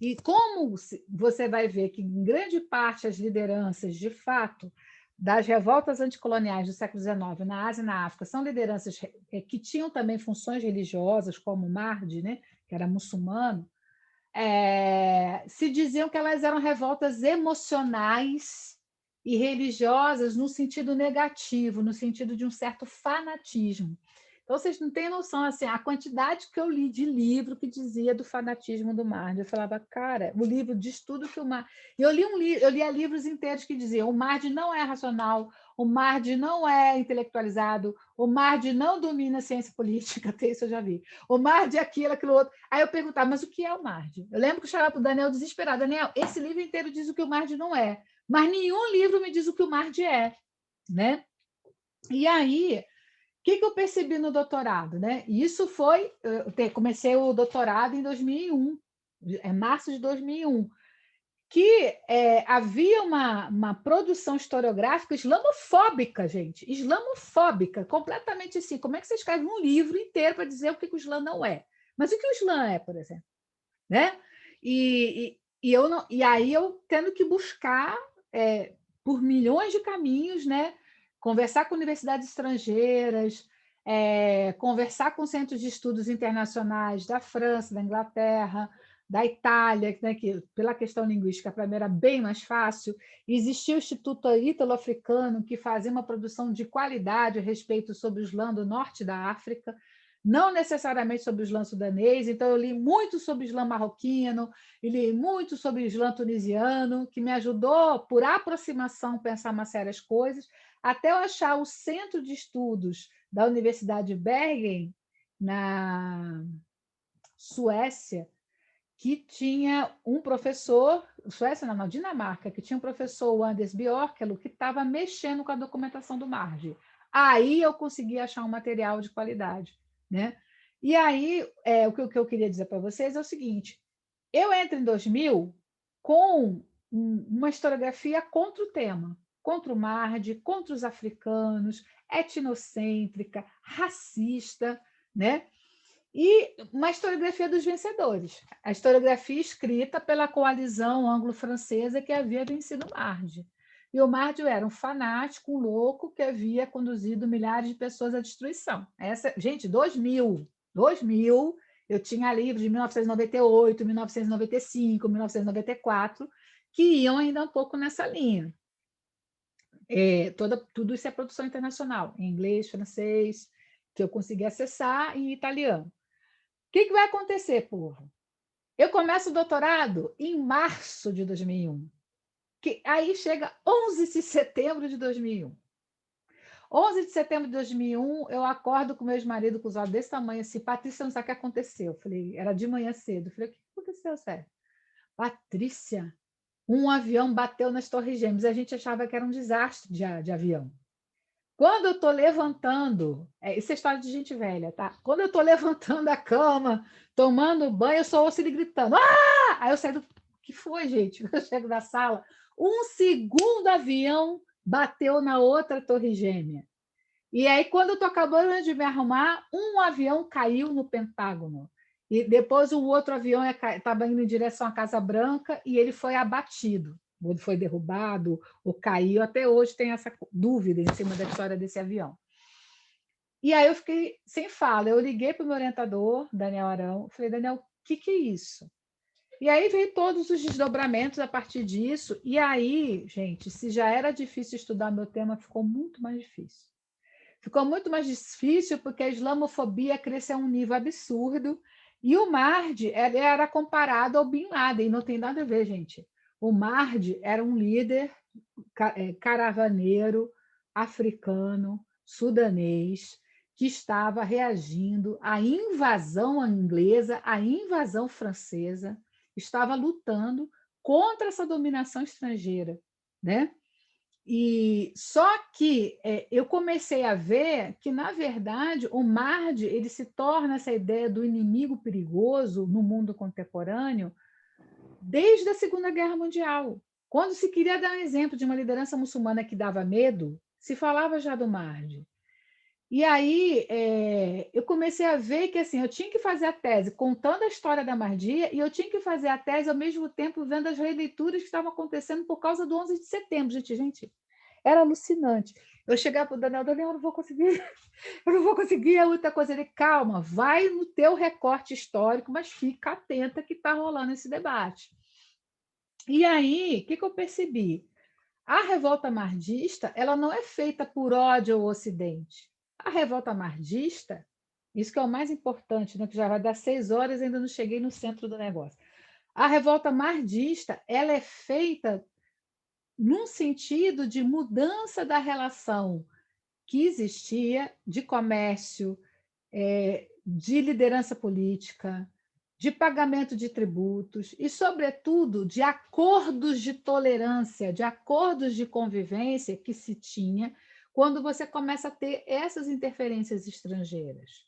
E como você vai ver que, em grande parte, as lideranças, de fato, das revoltas anticoloniais do século XIX na Ásia e na África são lideranças que tinham também funções religiosas, como o Mardi, né, que era muçulmano, se diziam que elas eram revoltas emocionais e religiosas no sentido negativo, no sentido de um certo fanatismo. Então, vocês não têm noção, assim, a quantidade que eu li de livro que dizia do fanatismo do Mardi. Eu falava, cara, o livro diz tudo que o Mardi... Eu lia livros inteiros que diziam, o Mardi não é racional, o Mardi não é intelectualizado, o Mardi não domina a ciência política, até isso eu já vi. O Mardi é aquilo, aquilo outro. Aí eu perguntava, mas o que é o Mardi? Eu lembro que eu chamava para o Daniel desesperado, Daniel, esse livro inteiro diz o que o Mardi não é, mas nenhum livro me diz o que o Mardi é, né? E aí... O que eu percebi no doutorado? Né? Isso foi... comecei o doutorado em 2001, março de 2001, que havia uma produção historiográfica islamofóbica, gente, islamofóbica, completamente assim. Como é que você escreve um livro inteiro para dizer o que o Islã não é? Mas o que o Islã é, por exemplo? Né? E aí eu tendo que buscar, por milhões de caminhos, né? Conversar com universidades estrangeiras, conversar com centros de estudos internacionais da França, da Inglaterra, da Itália, né, que pela questão linguística para mim era bem mais fácil. Existia o Instituto Ítalo-Africano, que fazia uma produção de qualidade a respeito sobre o Islã do norte da África, não necessariamente sobre o Islã sudanês, então eu li muito sobre o Islã marroquino, e li muito sobre o Islã tunisiano, que me ajudou, por aproximação, a pensar uma série de coisas, até eu achar o centro de estudos da Universidade de Bergen, na Suécia, que tinha um professor, Suécia não, Dinamarca, que tinha um professor, o Anders Björkelo, que estava mexendo com a documentação do Mardi. Aí eu consegui achar um material de qualidade, né? E aí, o que eu queria dizer para vocês é o seguinte, eu entro em 2000 com uma historiografia contra o tema, contra o Mardi, contra os africanos, etnocêntrica, racista, né? E uma historiografia dos vencedores, a historiografia escrita pela coalizão anglo-francesa que havia vencido o Mardi. E o Mardi era um fanático, um louco que havia conduzido milhares de pessoas à destruição. Gente, 2000, eu tinha livros de 1998, 1995, 1994, que iam ainda um pouco nessa linha. Tudo isso é produção internacional, em inglês, francês, que eu consegui acessar, e italiano. O que vai acontecer, povo? Eu começo o doutorado em março de 2001, que aí chega 11 de setembro de 2001. 11 de setembro de 2001, eu acordo com meu ex-marido com os olhos desse tamanho, assim, Patrícia, não sabe o que aconteceu. Eu falei, era de manhã cedo. Eu falei, o que aconteceu, Sérgio? Patrícia, um avião bateu nas Torres Gêmeas. A gente achava que era um desastre de avião. Quando eu estou levantando, isso é história de gente velha, tá? Quando eu estou levantando a cama, tomando banho, eu só ouço ele gritando. Ah! Aí eu saio do... O que foi, gente? Eu chego da sala, um segundo avião bateu na outra torre gêmea. E aí, quando eu estou acabando de me arrumar, um avião caiu no Pentágono. E depois o outro avião estava indo em direção à Casa Branca e ele foi abatido. Ou foi derrubado, ou caiu. Até hoje tem essa dúvida em cima da história desse avião. E aí eu fiquei sem fala. Eu liguei para o meu orientador, Daniel Arão, falei, Daniel, o que é isso? E aí veio todos os desdobramentos a partir disso. E aí, gente, se já era difícil estudar meu tema, ficou muito mais difícil. Ficou muito mais difícil porque a islamofobia cresceu a um nível absurdo e o Mardi era comparado ao Bin Laden, não tem nada a ver, gente. O Mardi era um líder caravaneiro, africano, sudanês, que estava reagindo à invasão inglesa, à invasão francesa, estava lutando contra essa dominação estrangeira, né? E só que eu comecei a ver que, na verdade, o Mardi ele se torna essa ideia do inimigo perigoso no mundo contemporâneo desde a Segunda Guerra Mundial. Quando se queria dar um exemplo de uma liderança muçulmana que dava medo, se falava já do Mardi. E aí eu comecei a ver que assim, eu tinha que fazer a tese contando a história da Mardia e eu tinha que fazer a tese ao mesmo tempo vendo as releituras que estavam acontecendo por causa do 11 de setembro. Gente, era alucinante. Eu chegava para o Daniel, eu não vou conseguir, é muita coisa. Ele, calma, vai no teu recorte histórico, mas fica atenta que está rolando esse debate. E aí, o que eu percebi? A revolta mardista ela não é feita por ódio ao Ocidente. A revolta mardista Isso que é o mais importante, né? Que já vai dar 6 horas e ainda não cheguei no centro do negócio. A revolta mardista, ela é feita num sentido de mudança da relação que existia de comércio, de liderança política, de pagamento de tributos e, sobretudo, de acordos de tolerância, de acordos de convivência que se tinha quando você começa a ter essas interferências estrangeiras.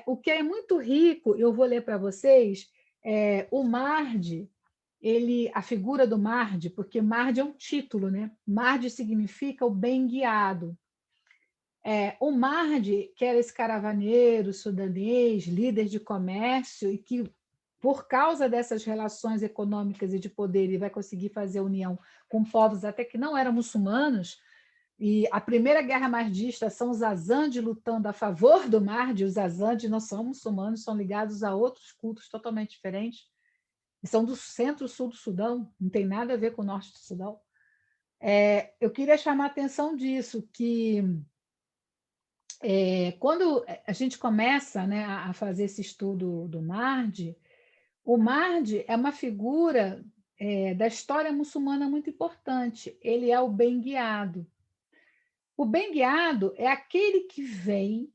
O que é muito rico, eu vou ler para vocês, o Marde, a figura do Marde, porque Marde é um título, né? Marde significa o bem guiado. O Marde, que era esse caravaneiro sudanês, líder de comércio, e que, por causa dessas relações econômicas e de poder, ele vai conseguir fazer união com povos até que não eram muçulmanos, e a primeira guerra mardista são os Azande lutando a favor do Marde. Os Azande não são muçulmanos, são ligados a outros cultos totalmente diferentes, e são do centro-sul do Sudão, não tem nada a ver com o norte do Sudão. Eu queria chamar a atenção disso, que quando a gente começa, né, a fazer esse estudo do Marde, o Marde é uma figura da história muçulmana muito importante. Ele é o bem guiado. O bem guiado é aquele que vem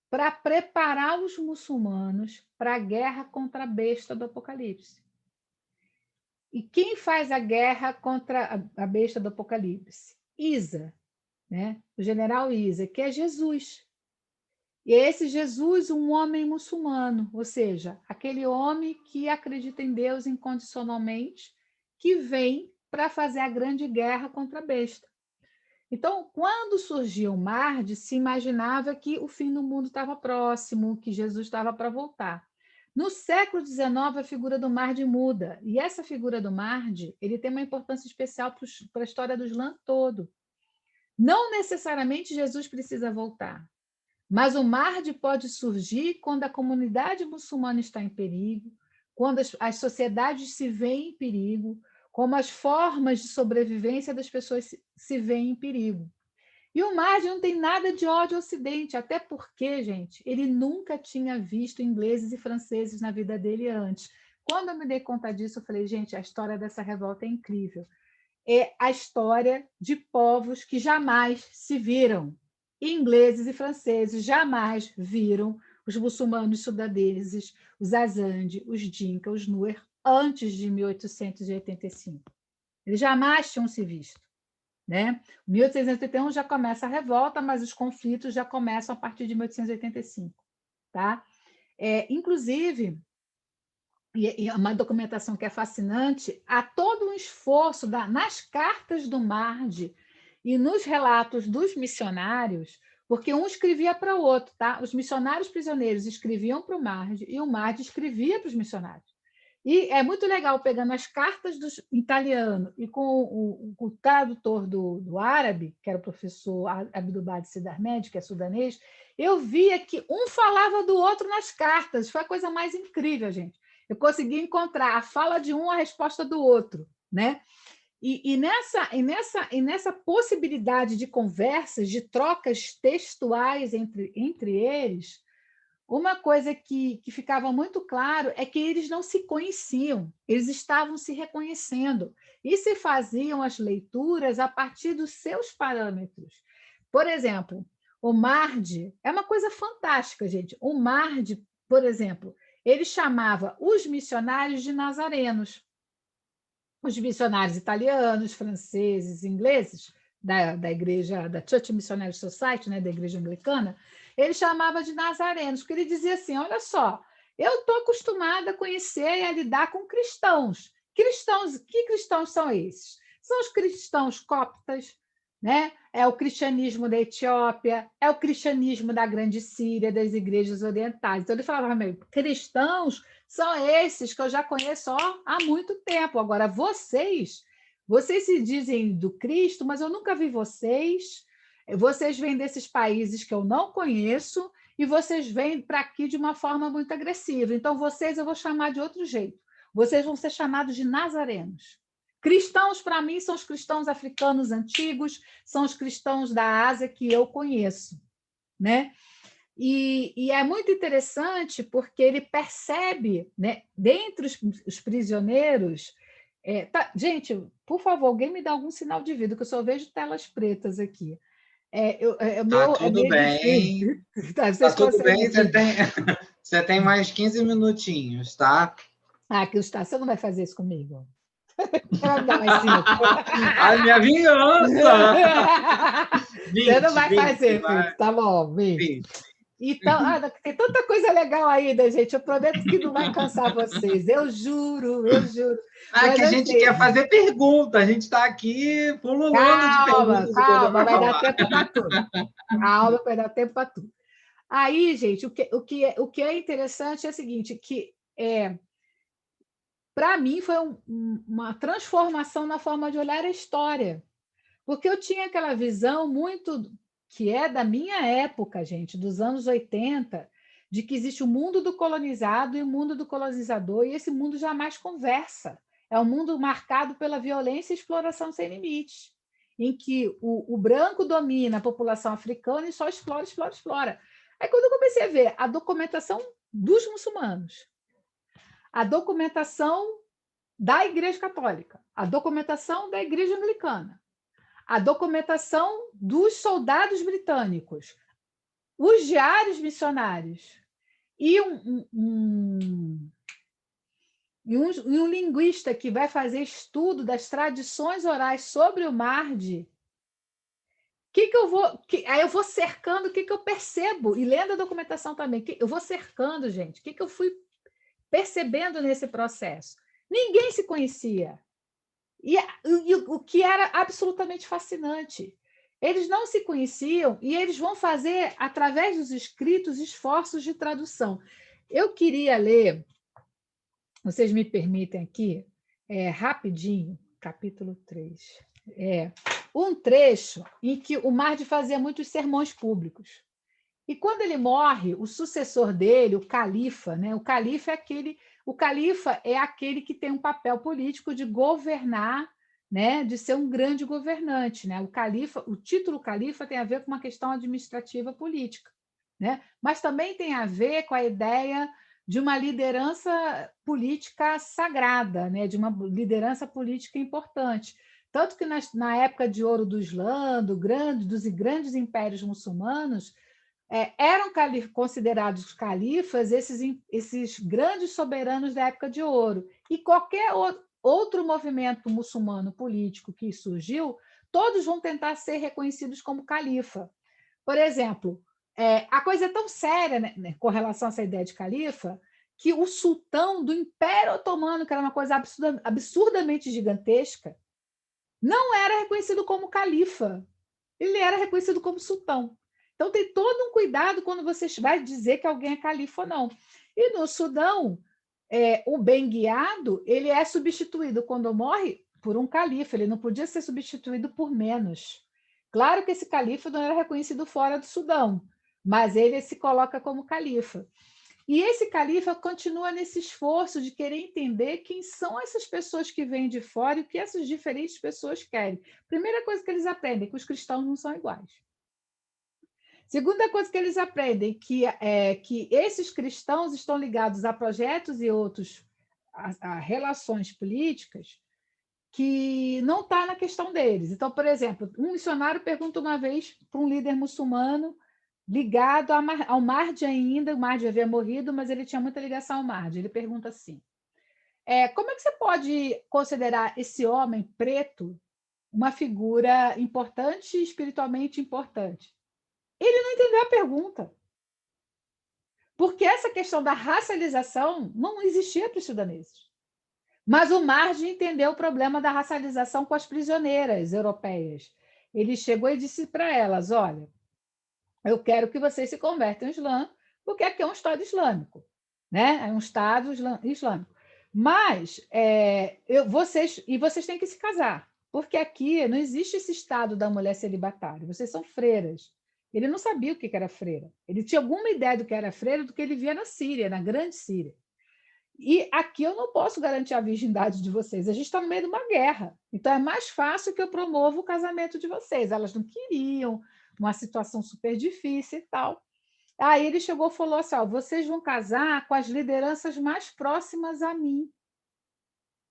para preparar os muçulmanos para a guerra contra a besta do Apocalipse. E quem faz a guerra contra a besta do Apocalipse? Isa, né? O general Isa, que é Jesus. E é esse Jesus, um homem muçulmano, ou seja, aquele homem que acredita em Deus incondicionalmente, que vem para fazer a grande guerra contra a besta. Então, quando surgiu o Marde, se imaginava que o fim do mundo estava próximo, que Jesus estava para voltar. No século XIX, a figura do Marde muda, e essa figura do Marde, ele tem uma importância especial para a história do Islã todo. Não necessariamente Jesus precisa voltar, mas o Marde pode surgir quando a comunidade muçulmana está em perigo, quando as sociedades se veem em perigo, como as formas de sobrevivência das pessoas se veem em perigo. E o Marde não tem nada de ódio ao Ocidente, até porque, gente, ele nunca tinha visto ingleses e franceses na vida dele antes. Quando eu me dei conta disso, eu falei, gente, a história dessa revolta é incrível. É a história de povos que jamais se viram. Ingleses e franceses jamais viram os muçulmanos sudaneses, os Azande, os Dinka, os Nuer, antes de 1885. Eles jamais tinham se visto. Né? Em 1881 já começa a revolta, mas os conflitos já começam a partir de 1885. Tá? Inclusive, e uma documentação que é fascinante, há todo um esforço nas cartas do Marde e nos relatos dos missionários, porque um escrevia para o outro, tá? Os missionários prisioneiros escreviam para o Marde e o Marde escrevia para os missionários. E é muito legal, pegando as cartas do italiano e com o tradutor do árabe, que era o professor Abdulbadi Sidarmed, que é sudanês, eu via que um falava do outro nas cartas. Foi a coisa mais incrível, gente. Eu consegui encontrar a fala de um, a resposta do outro, né? E nessa possibilidade de conversas, de trocas textuais entre eles, uma coisa que ficava muito claro é que eles não se conheciam, eles estavam se reconhecendo e se faziam as leituras a partir dos seus parâmetros. Por exemplo, o Marde é uma coisa fantástica, gente. O Marde, por exemplo, ele chamava os missionários de nazarenos. Os missionários italianos, franceses, ingleses, da igreja, da Church Missionary Society, né, da igreja anglicana, ele chamava de nazarenos, porque ele dizia assim, olha só, eu estou acostumada a conhecer e a lidar com cristãos. Que cristãos são esses? São os cristãos coptas, né? É o cristianismo da Etiópia, é o cristianismo da Grande Síria, das igrejas orientais. Então, ele falava, cristãos são esses que eu já conheço há muito tempo. Agora, vocês se dizem do Cristo, mas eu nunca vi vocês. Vocês vêm desses países que eu não conheço e vocês vêm para aqui de uma forma muito agressiva. Então, vocês eu vou chamar de outro jeito. Vocês vão ser chamados de nazarenos. Cristãos, para mim, são os cristãos africanos antigos, são os cristãos da Ásia que eu conheço, né? E é muito interessante porque ele percebe, né, dentre os prisioneiros... gente, por favor, alguém me dá algum sinal de vida, que eu só vejo telas pretas aqui. Tá É tudo meio bem. difícil. Tá, Tá vocês tudo bem, conseguem ver? você tem mais 15 minutinhos, tá? Que você não vai fazer isso comigo. Você vai me dar mais 5. Ai, minha vingança! Você não 20, vai 20, fazer, vai. Felipe, tá bom, 20. 20. Então, tem tanta coisa legal ainda, gente. Eu prometo que não vai cansar vocês. Eu juro, eu juro. Que Mas a gente assim, quer fazer pergunta, a gente está aqui pululando de calma, perguntas e coisa calma, para vai dar falar. tempo para tudo. Calma, vai dar tempo para tudo. Aí, gente, o que é interessante é o seguinte, que para mim foi uma transformação na forma de olhar a história. Porque eu tinha aquela visão muito que é da minha época, gente, dos anos 80, de que existe o mundo do colonizado e o mundo do colonizador, e esse mundo jamais conversa. É um mundo marcado pela violência e exploração sem limites, em que o branco domina a população africana e só explora, explora, explora. Aí, quando eu comecei a ver a documentação dos muçulmanos, a documentação da Igreja Católica, a documentação da Igreja Anglicana, a documentação dos soldados britânicos, os diários missionários e um linguista que vai fazer estudo das tradições orais sobre o Mahdi, aí eu vou cercando o que eu percebo, e lendo a documentação também, eu vou cercando, gente, o que eu fui percebendo nesse processo. Ninguém se conhecia. E o que era absolutamente fascinante. Eles não se conheciam e eles vão fazer, através dos escritos, esforços de tradução. Eu queria ler, vocês me permitem aqui, rapidinho, capítulo 3. Um trecho em que o Mahdi fazia muitos sermões públicos. E quando ele morre, o sucessor dele, o califa, né? O califa é aquele que tem um papel político de governar, né? De ser um grande governante, né? O título califa tem a ver com uma questão administrativa política, né? Mas também tem a ver com a ideia de uma liderança política sagrada, né? De uma liderança política importante. Tanto que na época de ouro do Islã, dos grandes impérios muçulmanos, eram considerados califas esses grandes soberanos da época de ouro. E qualquer outro movimento muçulmano político que surgiu, todos vão tentar ser reconhecidos como califa. Por exemplo, a coisa é tão séria, né, com relação a essa ideia de califa, que o sultão do Império Otomano, que era uma coisa absurdamente gigantesca, não era reconhecido como califa. Ele era reconhecido como sultão. Então, tem todo um cuidado quando você vai dizer que alguém é califa ou não. E no Sudão, o bem guiado ele é substituído, quando morre, por um califa. Ele não podia ser substituído por menos. Claro que esse califa não era reconhecido fora do Sudão, mas ele se coloca como califa. E esse califa continua nesse esforço de querer entender quem são essas pessoas que vêm de fora e o que essas diferentes pessoas querem. Primeira coisa que eles aprendem, que os cristãos não são iguais. Segunda coisa que eles aprendem, que esses cristãos estão ligados a projetos e outros, a relações políticas, que não está na questão deles. Então, por exemplo, um missionário pergunta uma vez para um líder muçulmano ligado ao Mahdi ainda, o Mahdi havia morrido, mas ele tinha muita ligação ao Mahdi. Ele pergunta assim, como é que você pode considerar esse homem preto uma figura importante, espiritualmente importante? Ele não entendeu a pergunta. Porque essa questão da racialização não existia para os sudaneses. Mas o Mahdi entendeu o problema da racialização com as prisioneiras europeias. Ele chegou e disse para elas, olha, eu quero que vocês se convertam ao Islã, porque aqui é um Estado islâmico, né? É um Estado islâmico. Mas vocês têm que se casar, porque aqui não existe esse Estado da mulher celibatária, vocês são freiras. Ele não sabia o que era freira. Ele tinha alguma ideia do que era freira do que ele via na Síria, na Grande Síria. E aqui eu não posso garantir a virgindade de vocês. A gente está no meio de uma guerra. Então é mais fácil que eu promova o casamento de vocês. Elas não queriam, uma situação super difícil e tal. Aí ele chegou e falou assim, ó, vocês vão casar com as lideranças mais próximas a mim,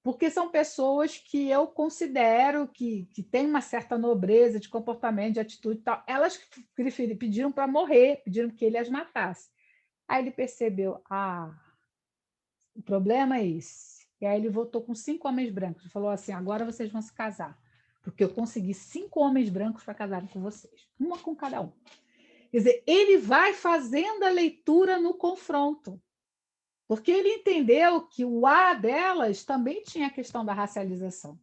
porque são pessoas que eu considero que têm uma certa nobreza de comportamento, de atitude e tal. Elas pediram para morrer, pediram que ele as matasse. Aí ele percebeu, o problema é esse. E aí ele voltou com 5 homens brancos e falou assim, agora vocês vão se casar, porque eu consegui 5 homens brancos para casarem com vocês, uma com cada um. Quer dizer, ele vai fazendo a leitura no confronto, porque ele entendeu que o A delas também tinha a questão da racialização.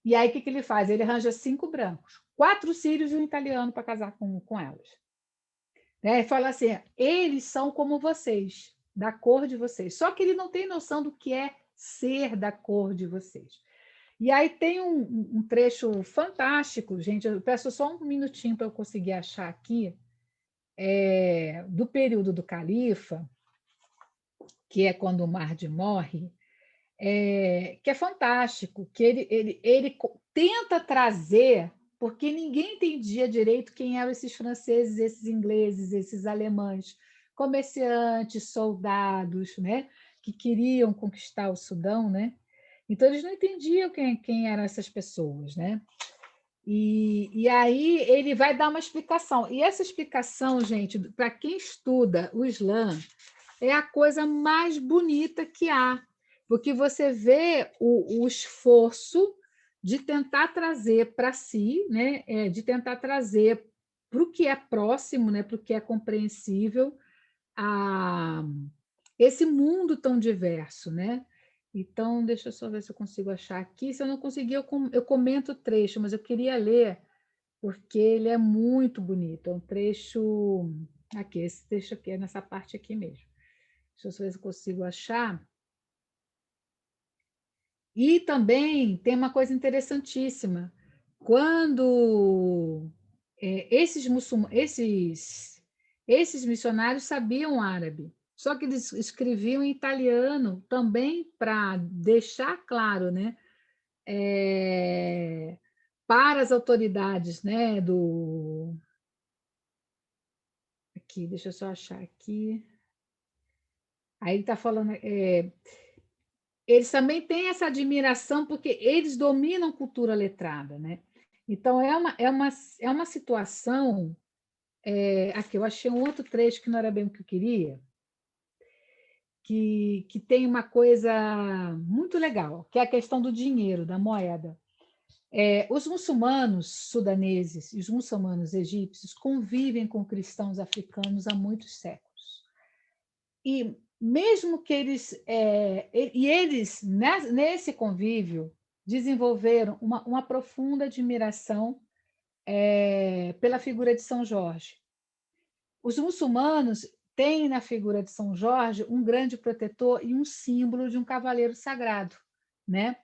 E aí, o que ele faz? Ele arranja 5 brancos, 4 sírios e um italiano para casar com elas. Ele fala assim, eles são como vocês, da cor de vocês. Só que ele não tem noção do que é ser da cor de vocês. E aí tem um trecho fantástico, gente, eu peço só um minutinho para eu conseguir achar aqui, do período do califa, que é quando o Mahdi morre, que é fantástico, que ele tenta trazer, porque ninguém entendia direito quem eram esses franceses, esses ingleses, esses alemães, comerciantes, soldados, né, que queriam conquistar o Sudão, né? Então, eles não entendiam quem eram essas pessoas, né? E aí ele vai dar uma explicação. E essa explicação, gente, para quem estuda o Islã, é a coisa mais bonita que há, porque você vê o esforço de tentar trazer para si, né, de tentar trazer para o que é próximo, né, para o que é compreensível, esse mundo tão diverso, né? Então, deixa eu só ver se eu consigo achar aqui. Se eu não conseguir, eu comento o trecho, mas eu queria ler, porque ele é muito bonito. É um trecho aqui, esse trecho aqui, é nessa parte aqui mesmo. Deixa eu só ver se eu consigo achar. E também tem uma coisa interessantíssima. Quando esses missionários sabiam árabe, só que eles escreviam em italiano também para deixar claro, né, para as autoridades, né, aqui, deixa eu só achar aqui. Aí ele está falando, eles também têm essa admiração porque eles dominam cultura letrada, né? Então é uma situação. Aqui eu achei um outro trecho que não era bem o que eu queria, que tem uma coisa muito legal, que é a questão do dinheiro, da moeda. Os muçulmanos sudaneses e os muçulmanos egípcios convivem com cristãos africanos há muitos séculos. E mesmo que eles nesse convívio, desenvolveram uma profunda admiração pela figura de São Jorge. Os muçulmanos têm na figura de São Jorge um grande protetor e um símbolo de um cavaleiro sagrado, né?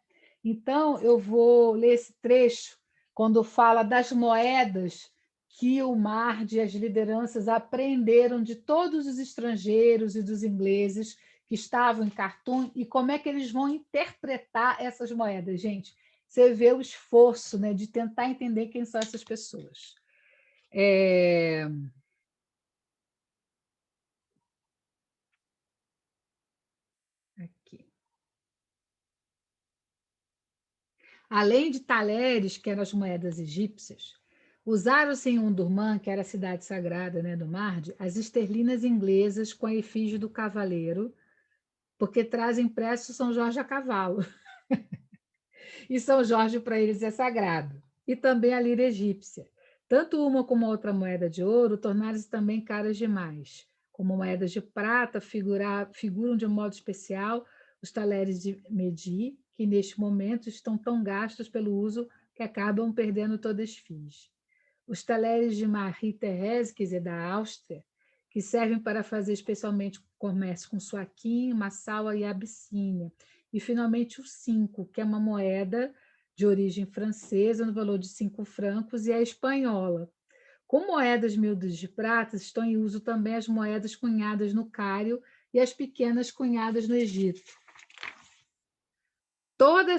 Então, eu vou ler esse trecho quando fala das moedas que o Mahdi e as lideranças aprenderam de todos os estrangeiros e dos ingleses que estavam em Khartoum e como é que eles vão interpretar essas moedas, gente. Você vê o esforço, né, de tentar entender quem são essas pessoas. Aqui. Além de talheres, que eram as moedas egípcias, usaram-se em Omdurmã, que era a cidade sagrada, né, do Mahdi, as esterlinas inglesas com a efígie do cavaleiro, porque trazem impresso São Jorge a cavalo. E São Jorge para eles é sagrado. E também a lira egípcia. Tanto uma como a outra moeda de ouro tornaram-se também caras demais. Como moedas de prata figuram de um modo especial os talheres de medir, que neste momento estão tão gastos pelo uso que acabam perdendo toda a esfinge. Os talheres de Marie-Thérèse, quer dizer, da Áustria, que servem para fazer especialmente comércio com Suaquim, Massaua e Abissínia. E, finalmente, o 5, que é uma moeda de origem francesa, no valor de 5 francos, e a espanhola. Com moedas miúdas de prata, estão em uso também as moedas cunhadas no Cário e as pequenas cunhadas no Egito. Toda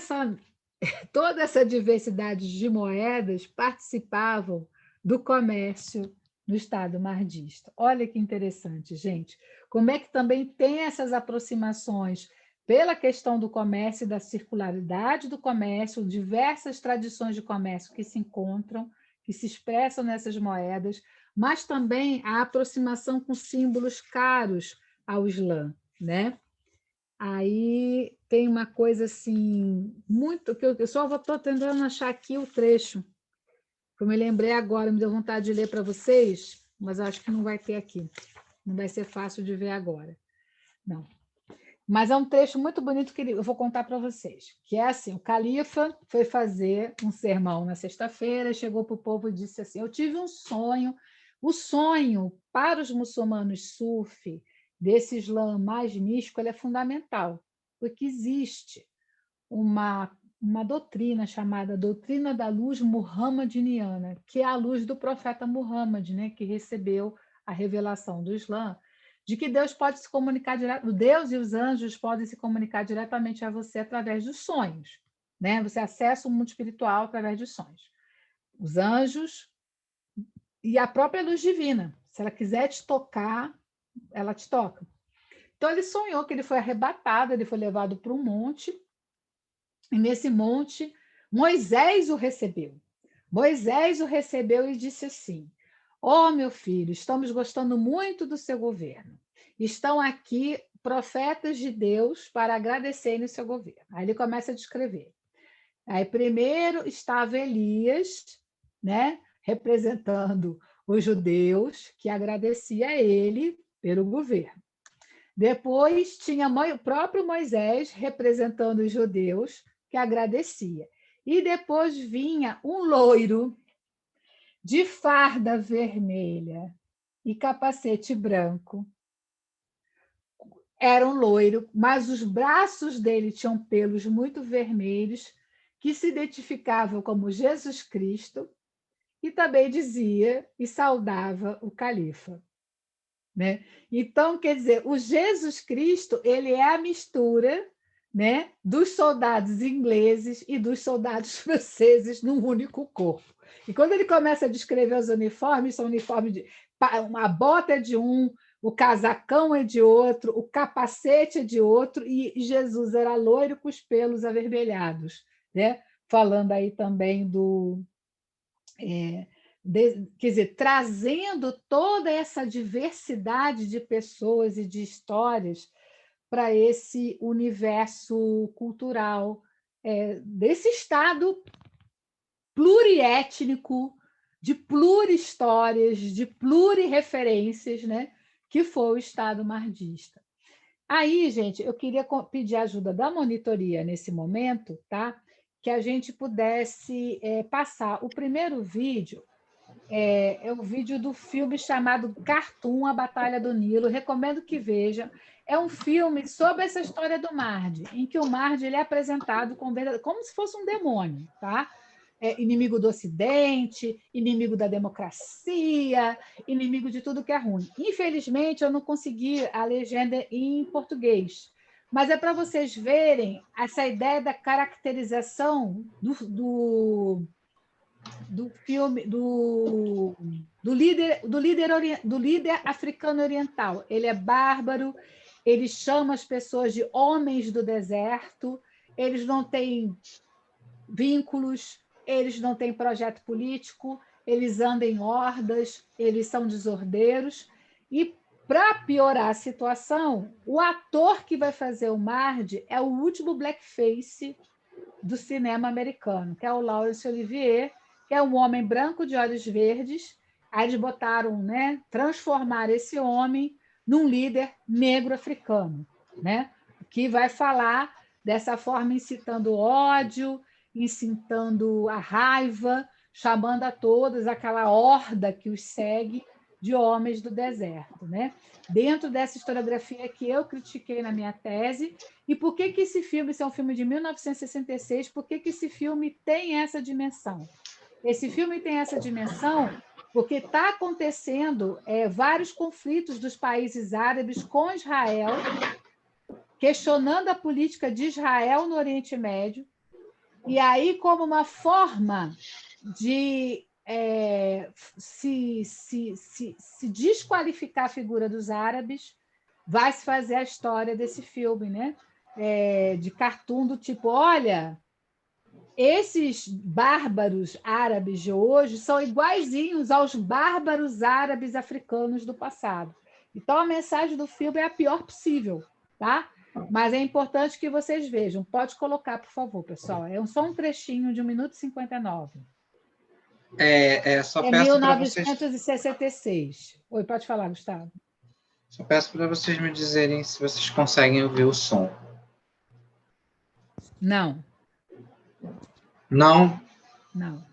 essa diversidade de moedas participavam do comércio no Estado mardista. Olha que interessante, gente. Como é que também tem essas aproximações pela questão do comércio e da circularidade do comércio, diversas tradições de comércio que se encontram, que se expressam nessas moedas, mas também a aproximação com símbolos caros ao Islã, né? Aí tem uma coisa assim, muito, que eu só estou tentando achar aqui o trecho, que eu me lembrei agora, me deu vontade de ler para vocês, mas acho que não vai ter aqui, não vai ser fácil de ver agora. Não. Mas é um trecho muito bonito que eu vou contar para vocês, que é assim, o califa foi fazer um sermão na sexta-feira, chegou para o povo e disse assim, eu tive um sonho, o sonho para os muçulmanos sufi, desse Islã mais místico, ele é fundamental, porque existe uma doutrina chamada doutrina da luz muhammadiniana, que é a luz do profeta Muhammad, né, que recebeu a revelação do Islã, de que Deus pode se comunicar direto, Deus e os anjos podem se comunicar diretamente a você através dos sonhos, né? Você acessa o mundo espiritual através dos sonhos. Os anjos e a própria luz divina, se ela quiser te tocar, ela te toca. Então ele sonhou que ele foi arrebatado, ele foi levado para um monte, e nesse monte Moisés o recebeu. Moisés o recebeu e disse assim: ó, meu filho, estamos gostando muito do seu governo. Estão aqui profetas de Deus para agradecerem o seu governo. Aí ele começa a descrever. Aí primeiro estava Elias, né, representando os judeus, que agradecia a ele pelo governo. Depois tinha o próprio Moisés representando os judeus, que agradecia. E depois vinha um loiro de farda vermelha e capacete branco. Era um loiro, mas os braços dele tinham pelos muito vermelhos, que se identificavam como Jesus Cristo, e também dizia e saudava o califa. Né? Então, quer dizer, o Jesus Cristo ele é a mistura, né, dos soldados ingleses e dos soldados franceses num único corpo. E quando ele começa a descrever os uniformes, são uniformes de uma bota é de um, o casacão é de outro, o capacete é de outro, e Jesus era loiro com os pelos avermelhados, né? Falando aí também do quer dizer, trazendo toda essa diversidade de pessoas e de histórias para esse universo cultural desse Estado pluriétnico, de plurihistórias, de plurireferências, né, que foi o Estado mardista. Aí, gente, eu queria pedir a ajuda da monitoria nesse momento, tá? Que a gente pudesse passar o primeiro vídeo, é o vídeo do filme chamado Cartoon, A Batalha do Nilo. Recomendo que vejam. É um filme sobre essa história do Mahdi, em que o Mahdi ele é apresentado como se fosse um demônio, tá? Inimigo do Ocidente, inimigo da democracia, inimigo de tudo que é ruim. Infelizmente, eu não consegui a legenda em português, mas é para vocês verem essa ideia da caracterização do filme do líder africano oriental. Ele é bárbaro, ele chama as pessoas de homens do deserto, eles não têm vínculos, eles não têm projeto político, eles andam em hordas, eles são desordeiros. E, para piorar a situação, o ator que vai fazer o Mahdi é o último blackface do cinema americano, que é o Laurence Olivier, que é um homem branco de olhos verdes. Aí eles botaram, né, transformar esse homem num líder negro africano, né, que vai falar dessa forma, incitando ódio, incitando a raiva, chamando a todos aquela horda que os segue de homens do deserto, né? Dentro dessa historiografia que eu critiquei na minha tese. E por que esse filme, esse é um filme de 1966, por que esse filme tem essa dimensão? Esse filme tem essa dimensão porque está acontecendo vários conflitos dos países árabes com Israel, questionando a política de Israel no Oriente Médio, e aí, como uma forma de se desqualificar a figura dos árabes, vai se fazer a história desse filme, né? De cartoon do tipo, olha, esses bárbaros árabes de hoje são iguaizinhos aos bárbaros árabes africanos do passado. Então, a mensagem do filme é a pior possível, tá? Mas é importante que vocês vejam. Pode colocar, por favor, pessoal. É só um trechinho de 1 minuto e 59. Só É peço para vocês. 1966. Oi, pode falar, Gustavo. Só peço para vocês me dizerem se vocês conseguem ouvir o som. Não. Não? Não.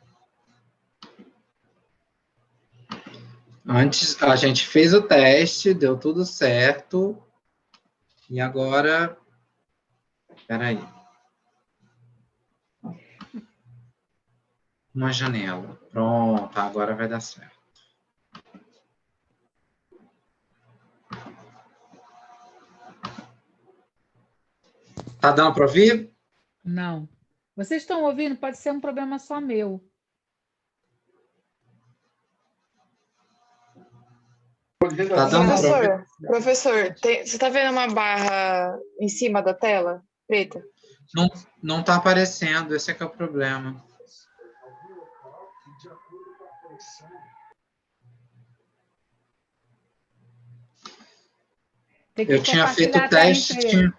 Antes a gente fez o teste, deu tudo certo. E agora... Espera aí. Uma janela. Pronto, agora vai dar certo. Tá dando para ouvir? Não. Vocês estão ouvindo? Pode ser um problema só meu. Tá dando para ouvir? Professor, você está vendo uma barra em cima da tela, preta? Não está aparecendo, esse é que é o problema. Eu tinha feito o teste.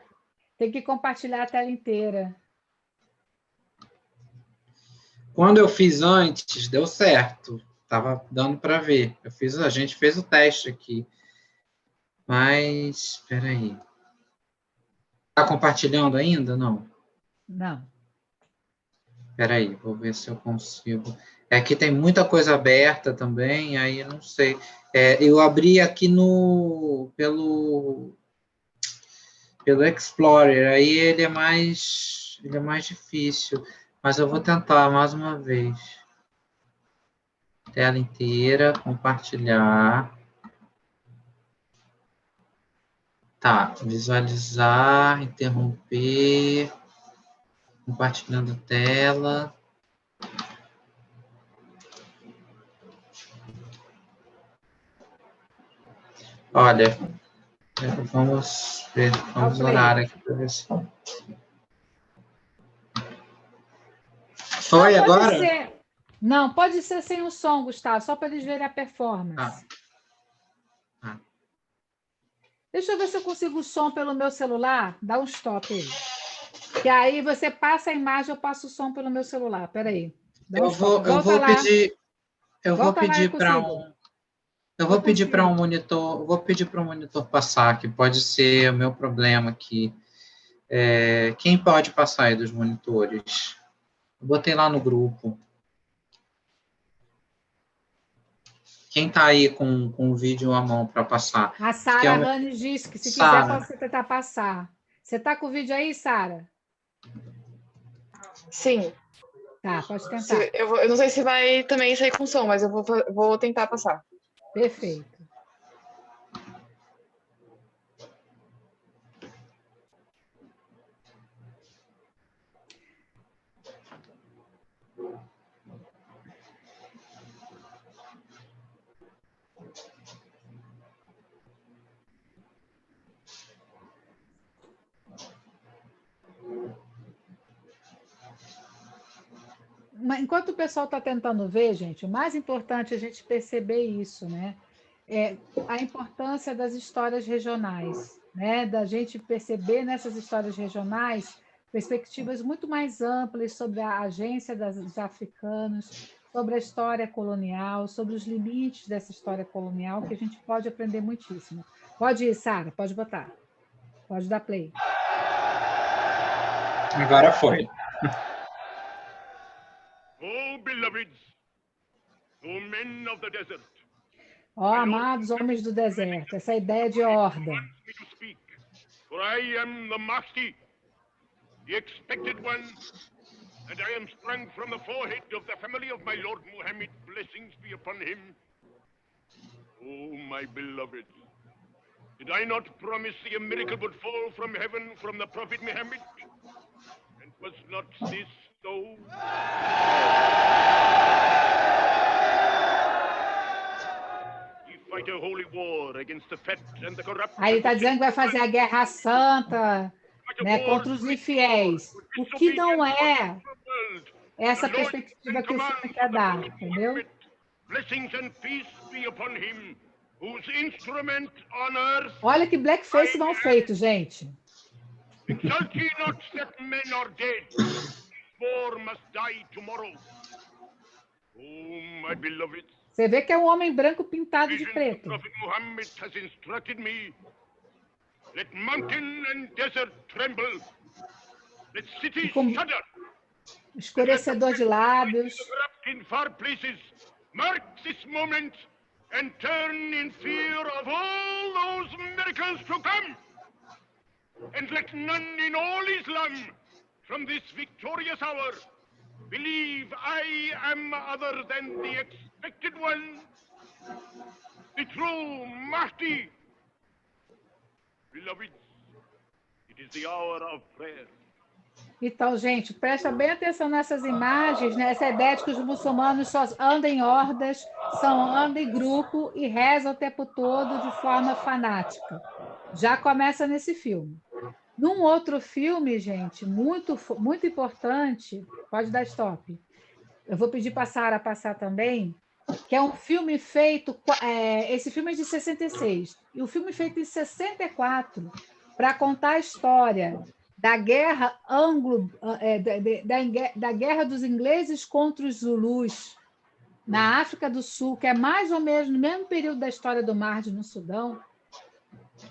Tem que compartilhar a tela inteira. Quando eu fiz antes, deu certo. Estava dando para ver. A gente fez o teste aqui. Mas, espera aí. Está compartilhando ainda? Não. Não. Espera aí, vou ver se eu consigo. É que tem muita coisa aberta também, aí eu não sei. Eu abri aqui pelo Explorer, aí ele é mais difícil, mas eu vou tentar mais uma vez. Tela inteira, compartilhar. Tá, visualizar, interromper, compartilhando tela. Olha, vamos ver, vamos orar aqui para ver se... Foi não, agora? Não, pode ser sem o som, Gustavo, só para eles verem a performance. Deixa eu ver se eu consigo o som pelo meu celular. Dá um stop aí. Que aí você passa a imagem, eu passo o som pelo meu celular. Espera aí. Eu vou pedir para um monitor passar, que pode ser o meu problema aqui. Quem pode passar aí dos monitores? Eu botei lá no grupo. Quem está aí com o vídeo à mão para passar? A Sara Ranes disse que se quiser pode tentar passar. Você está com o vídeo aí, Sara? Sim. Tá, pode tentar. Eu não sei se vai também sair com som, mas eu vou tentar passar. Perfeito. Enquanto o pessoal está tentando ver, gente, o mais importante é a gente perceber isso, né? A importância das histórias regionais, né? Da gente perceber nessas histórias regionais perspectivas muito mais amplas sobre a agência dos africanos, sobre a história colonial, sobre os limites dessa história colonial, que a gente pode aprender muitíssimo. Pode ir, Sara, pode botar. Pode dar play. Agora foi. Oh, beloveds, oh men of the desert. Ó, amados homens do deserto, essa ideia de ordem. For I am the Mahdi, the expected one, and I am sprung from the forehead of the family of my Lord Muhammad. Blessings be upon him. Oh, my beloved, did I not promise thee a miracle would fall from heaven from the Prophet Muhammad? And was not this so? against the fat and the corrupt. Aí ele está dizendo que vai fazer a guerra santa, né, contra os infiéis. O que não é essa perspectiva que o filme quer dar, entendeu? Blessings and peace be upon him, whose instrument on earth. Olha que blackface mal feito, gente. Exult ye not that men are dead, more must die tomorrow. Oh, my beloved. Você vê que é um homem branco pintado de preto. Prophet Muhammad has instructed me. Let mountain and desert tremble. Let cities shudder. Escurecedor de lábios. In far places, mark this moment and turn in fear of all those miracles to come. And let none in all Islam, from this victorious hour, believe I am other than the expected one, the true Mahdi. Beloved, it is the hour of prayer. Então, gente, presta bem atenção nessas imagens, né? Essa ideia de que os muçulmanos só andam em hordas, andam em grupo e rezam o tempo todo de forma fanática. Já começa nesse filme. Num outro filme, gente, muito importante, pode dar stop. Eu vou pedir para a Sara passar também, que é um filme feito... esse filme é de 66, e o filme feito em 64 para contar a história da guerra da guerra dos ingleses contra os Zulus na África do Sul, que é mais ou menos no mesmo período da história do Mahdi no Sudão.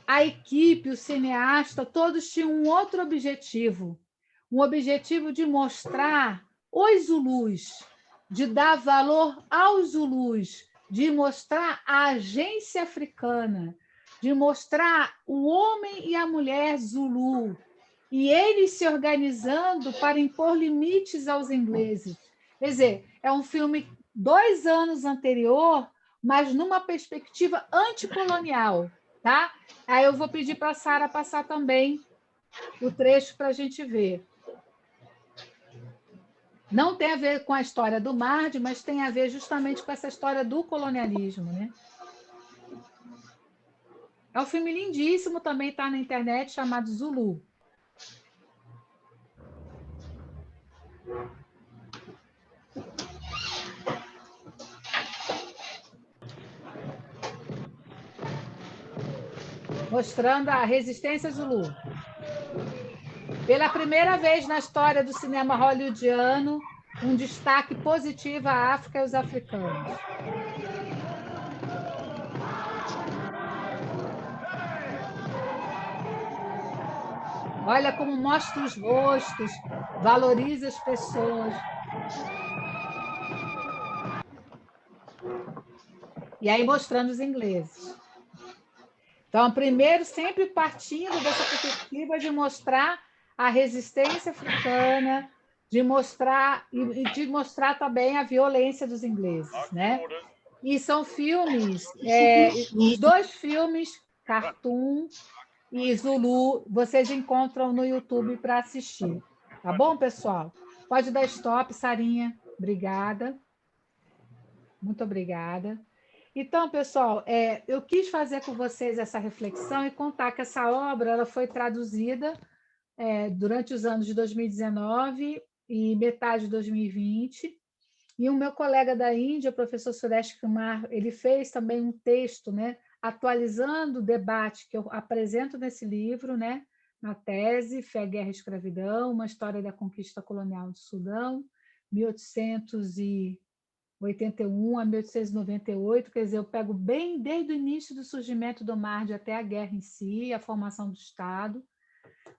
A equipe, o cineasta, todos tinham um outro objetivo, um objetivo de mostrar os Zulus, de dar valor aos Zulus, de mostrar a agência africana, de mostrar o homem e a mulher Zulu, e eles se organizando para impor limites aos ingleses. Quer dizer, é um filme 2 anos anterior, mas numa perspectiva anticolonial, tá? Aí eu vou pedir para a Sara passar também o trecho para a gente ver. Não tem a ver com a história do Mahdi, mas tem a ver justamente com essa história do colonialismo, né? É um filme lindíssimo, também está na internet, chamado Zulu. Mostrando a resistência Zulu. Pela primeira vez na história do cinema hollywoodiano, um destaque positivo à África e aos africanos. Olha como mostra os rostos, valoriza as pessoas. E aí mostrando os ingleses. Então, primeiro, sempre partindo dessa perspectiva de mostrar a resistência africana, de mostrar também a violência dos ingleses, né? E são filmes, os 2 filmes, Cartoon e Zulu, vocês encontram no YouTube para assistir. Tá bom, pessoal? Pode dar stop, Sarinha. Obrigada. Muito obrigada. Então, pessoal, eu quis fazer com vocês essa reflexão e contar que essa obra ela foi traduzida durante os anos de 2019 e metade de 2020. E o meu colega da Índia, o professor Suresh Kumar, ele fez também um texto, né, atualizando o debate que eu apresento nesse livro, né, na tese Fé, Guerra e Escravidão, uma história da conquista colonial do Sudão, 1881 a 1898, quer dizer, eu pego bem desde o início do surgimento do Mahdi até a guerra em si, a formação do Estado.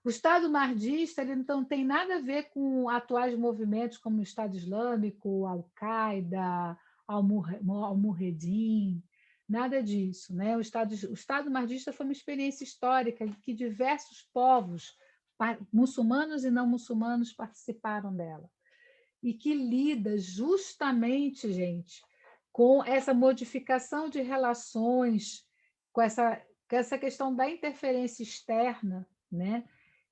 O Estado mahdista ele não tem nada a ver com atuais movimentos como o Estado Islâmico, Al-Qaeda, Al-Mujahideen, nada disso, né? O Estado mahdista foi uma experiência histórica em que diversos povos, muçulmanos e não muçulmanos, participaram dela. E que lida justamente, gente, com essa modificação de relações, com essa questão da interferência externa, né?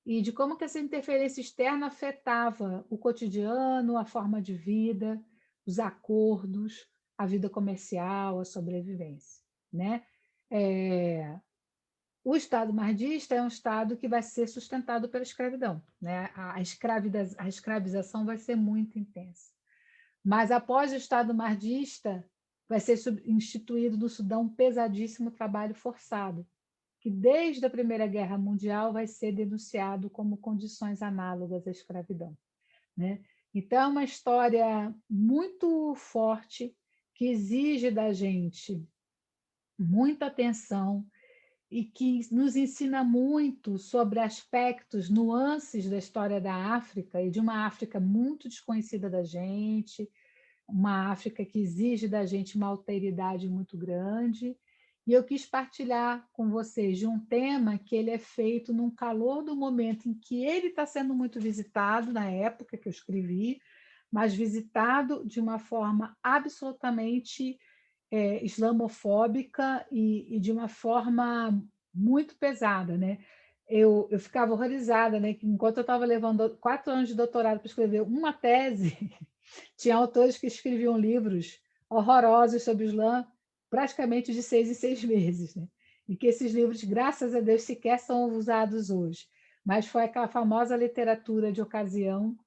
E de como que essa interferência externa afetava o cotidiano, a forma de vida, os acordos, a vida comercial, a sobrevivência, né? O Estado mahdista é um Estado que vai ser sustentado pela escravidão, né? A escravização vai ser muito intensa. Mas, após o Estado mahdista, vai ser instituído no Sudão um pesadíssimo trabalho forçado, que desde a Primeira Guerra Mundial vai ser denunciado como condições análogas à escravidão, né? Então, é uma história muito forte, que exige da gente muita atenção e que nos ensina muito sobre aspectos, nuances da história da África, e de uma África muito desconhecida da gente, uma África que exige da gente uma alteridade muito grande. E eu quis partilhar com vocês de um tema que ele é feito num calor do momento em que ele está sendo muito visitado, na época que eu escrevi, mas visitado de uma forma absolutamente islamofóbica e de uma forma muito pesada, né? Eu ficava horrorizada, né? Que enquanto eu estava levando 4 anos de doutorado para escrever uma tese, tinha autores que escreviam livros horrorosos sobre o Islã, praticamente de 6 em 6 meses, né? E que esses livros, graças a Deus, sequer são usados hoje. Mas foi aquela famosa literatura de ocasião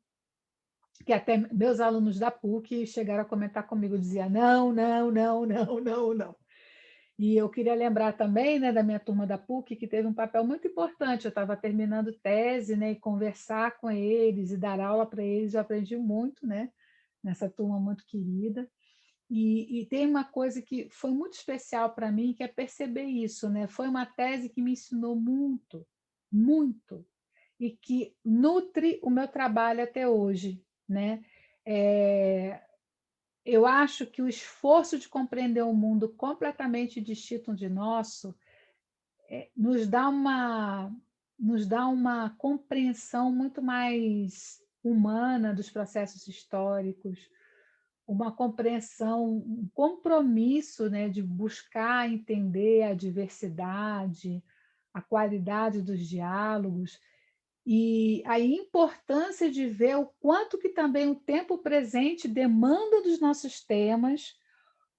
que até meus alunos da PUC chegaram a comentar comigo, dizia não, não, não, não, não, não. E eu queria lembrar também, né, da minha turma da PUC, que teve um papel muito importante. Eu estava terminando tese, né, e conversar com eles e dar aula para eles, eu aprendi muito, né, nessa turma muito querida. E tem uma coisa que foi muito especial para mim, que é perceber isso, né? Foi uma tese que me ensinou muito, muito, e que nutre o meu trabalho até hoje, né? Eu acho que o esforço de compreender um mundo completamente distinto de nosso nos dá uma compreensão muito mais humana dos processos históricos, uma compreensão, um compromisso, né, de buscar entender a diversidade, a qualidade dos diálogos e a importância de ver o quanto que também o tempo presente demanda dos nossos temas,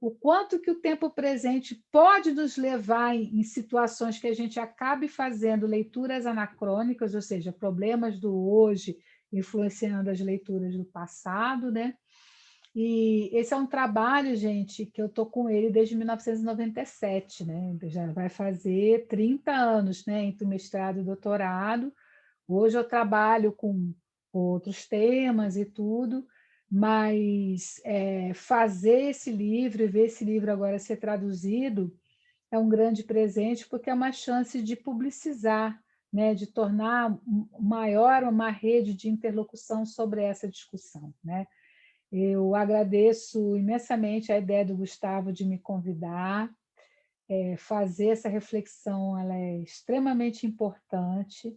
o quanto que o tempo presente pode nos levar em situações que a gente acabe fazendo leituras anacrônicas, ou seja, problemas do hoje influenciando as leituras do passado, né? E esse é um trabalho, gente, que eu estou com ele desde 1997, né? Já vai fazer 30 anos, né, entre o mestrado e o doutorado. Hoje eu trabalho com outros temas e tudo, mas fazer esse livro e ver esse livro agora ser traduzido é um grande presente, porque é uma chance de publicizar, né, de tornar maior uma rede de interlocução sobre essa discussão, né? Eu agradeço imensamente a ideia do Gustavo de me convidar. Fazer essa reflexão, ela é extremamente importante.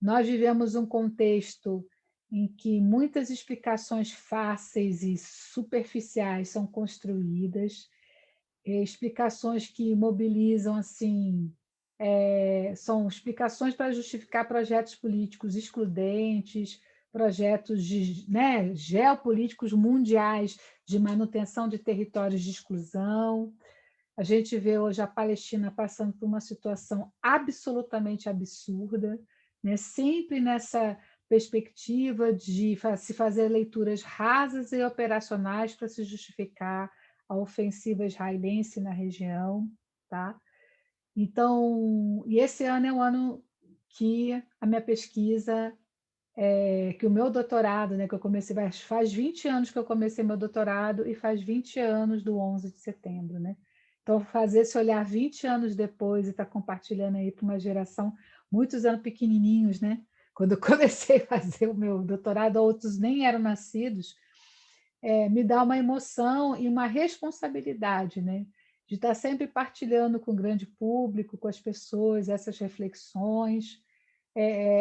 Nós vivemos um contexto em que muitas explicações fáceis e superficiais são construídas, explicações que mobilizam, assim, são explicações para justificar projetos políticos excludentes, projetos né, geopolíticos mundiais de manutenção de territórios de exclusão. A gente vê hoje a Palestina passando por uma situação absolutamente absurda, né? Sempre nessa perspectiva de se fazer leituras rasas e operacionais para se justificar a ofensiva israelense na região, tá? Então, e esse ano é um ano que a minha pesquisa, que o meu doutorado, né, que eu comecei, faz 20 anos que eu comecei meu doutorado e faz 20 anos do 11 de setembro, né? Então, fazer esse olhar 20 anos depois e estar compartilhando aí para uma geração, muitos anos pequenininhos, né? Quando eu comecei a fazer o meu doutorado, outros nem eram nascidos, me dá uma emoção e uma responsabilidade, né? De estar sempre partilhando com o grande público, com as pessoas, essas reflexões.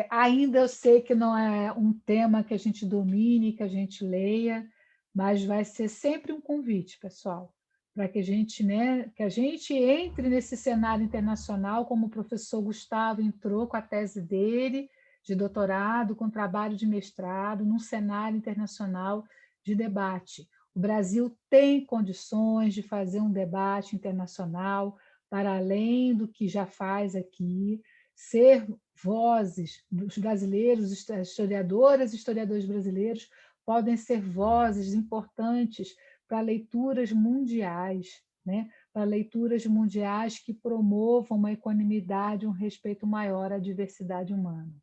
Ainda eu sei que não é um tema que a gente domine, que a gente leia, mas vai ser sempre um convite, pessoal, para que a gente, né, que a gente entre nesse cenário internacional, como o professor Gustavo entrou com a tese dele, de doutorado, com trabalho de mestrado, num cenário internacional de debate. O Brasil tem condições de fazer um debate internacional para além do que já faz aqui, ser vozes dos brasileiros, historiadoras e historiadores brasileiros, podem ser vozes importantes para leituras mundiais, né? Para leituras mundiais que promovam uma equanimidade, um respeito maior à diversidade humana.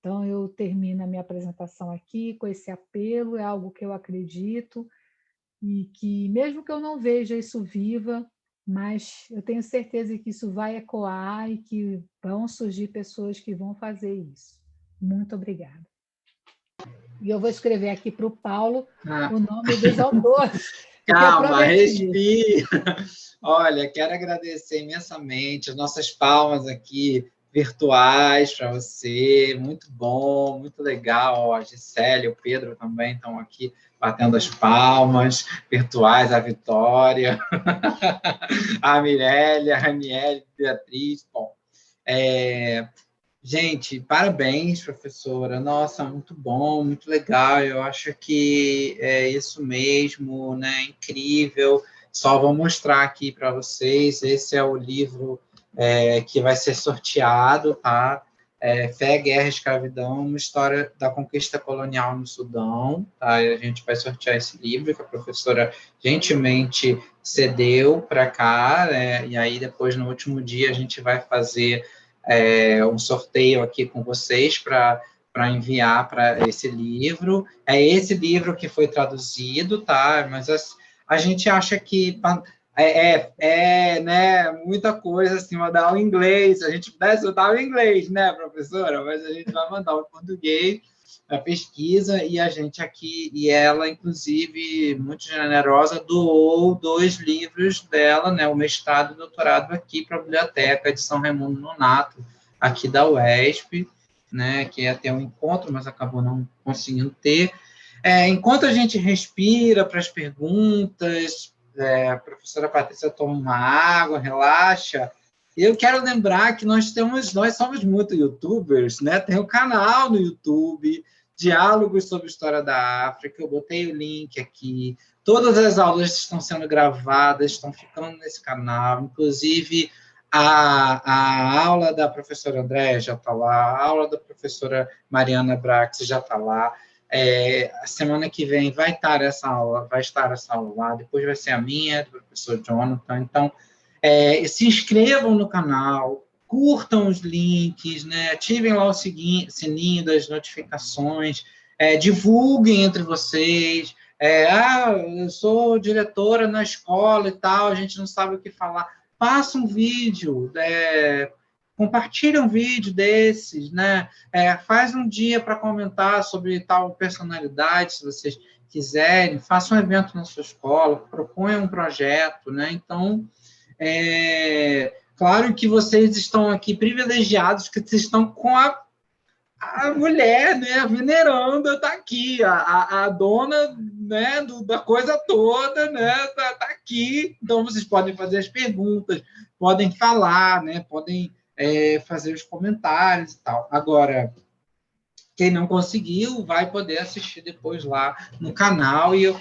Então, eu termino a minha apresentação aqui com esse apelo, é algo que eu acredito, e que, mesmo que eu não veja isso viva, mas eu tenho certeza que isso vai ecoar e que vão surgir pessoas que vão fazer isso. Muito obrigada. E eu vou escrever aqui para o Paulo o nome dos autores. Calma, respira. Olha, quero agradecer imensamente as nossas palmas aqui virtuais para você. Muito bom, muito legal. Ó, a Gisele, o Pedro também estão aqui batendo as palmas virtuais, a Vitória, a Mirélia, a Raniele, a Beatriz. Bom, gente, parabéns, professora. Nossa, muito bom, muito legal. Eu acho que é isso mesmo, né? Incrível. Só vou mostrar aqui para vocês. Esse é o livro que vai ser sorteado, tá? Fé, Guerra e Escravidão, uma história da conquista colonial no Sudão. Tá? E a gente vai sortear esse livro que a professora gentilmente cedeu para cá, né? E aí depois, no último dia, a gente vai fazer um sorteio aqui com vocês para enviar para esse livro. É esse livro que foi traduzido, tá? Mas a gente acha que né, muita coisa assim, mandar o inglês, a gente pudesse mandar o inglês, né, professora? Mas a gente vai mandar o português, a pesquisa, e a gente aqui, e ela, inclusive, muito generosa, doou 2 livros dela, né, o mestrado e o doutorado aqui para a Biblioteca de São Raimundo Nonato, aqui da UESP, né, que ia ter um encontro, mas acabou não conseguindo ter. Enquanto a gente respira para as perguntas, a professora Patrícia toma uma água, relaxa. Eu quero lembrar que nós somos muito youtubers, né? Tem um canal no YouTube, Diálogos sobre História da África, eu botei o link aqui. Todas as aulas estão sendo gravadas, estão ficando nesse canal, inclusive a aula da professora Andréa já está lá, a aula da professora Mariana Brax já está lá. A semana que vem vai estar essa aula lá, depois vai ser a minha, do professor Jonathan. Então, se inscrevam no canal, curtam os links, né? Ativem lá o sininho das notificações, divulguem entre vocês. Eu sou diretora na escola e tal, a gente não sabe o que falar. Faça um vídeo, compartilhe um vídeo desses, né? Faz um dia para comentar sobre tal personalidade, se vocês quiserem, faça um evento na sua escola, proponha um projeto, né? Então, claro que vocês estão aqui privilegiados, que vocês estão com a mulher, né? A veneranda está aqui, a dona, né, da coisa toda, né? Tá aqui. Então, vocês podem fazer as perguntas, podem falar, né? Podem fazer os comentários e tal. Agora, quem não conseguiu vai poder assistir depois lá no canal, e eu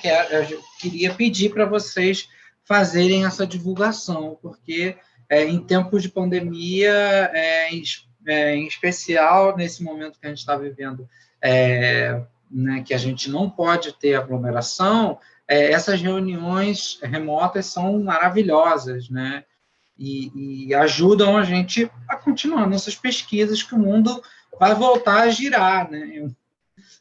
queria pedir para vocês fazerem essa divulgação, porque em tempos de pandemia, em especial nesse momento que a gente está vivendo, né, que a gente não pode ter aglomeração, essas reuniões remotas são maravilhosas, né? E ajudam a gente a continuar nossas pesquisas, que o mundo vai voltar a girar, né?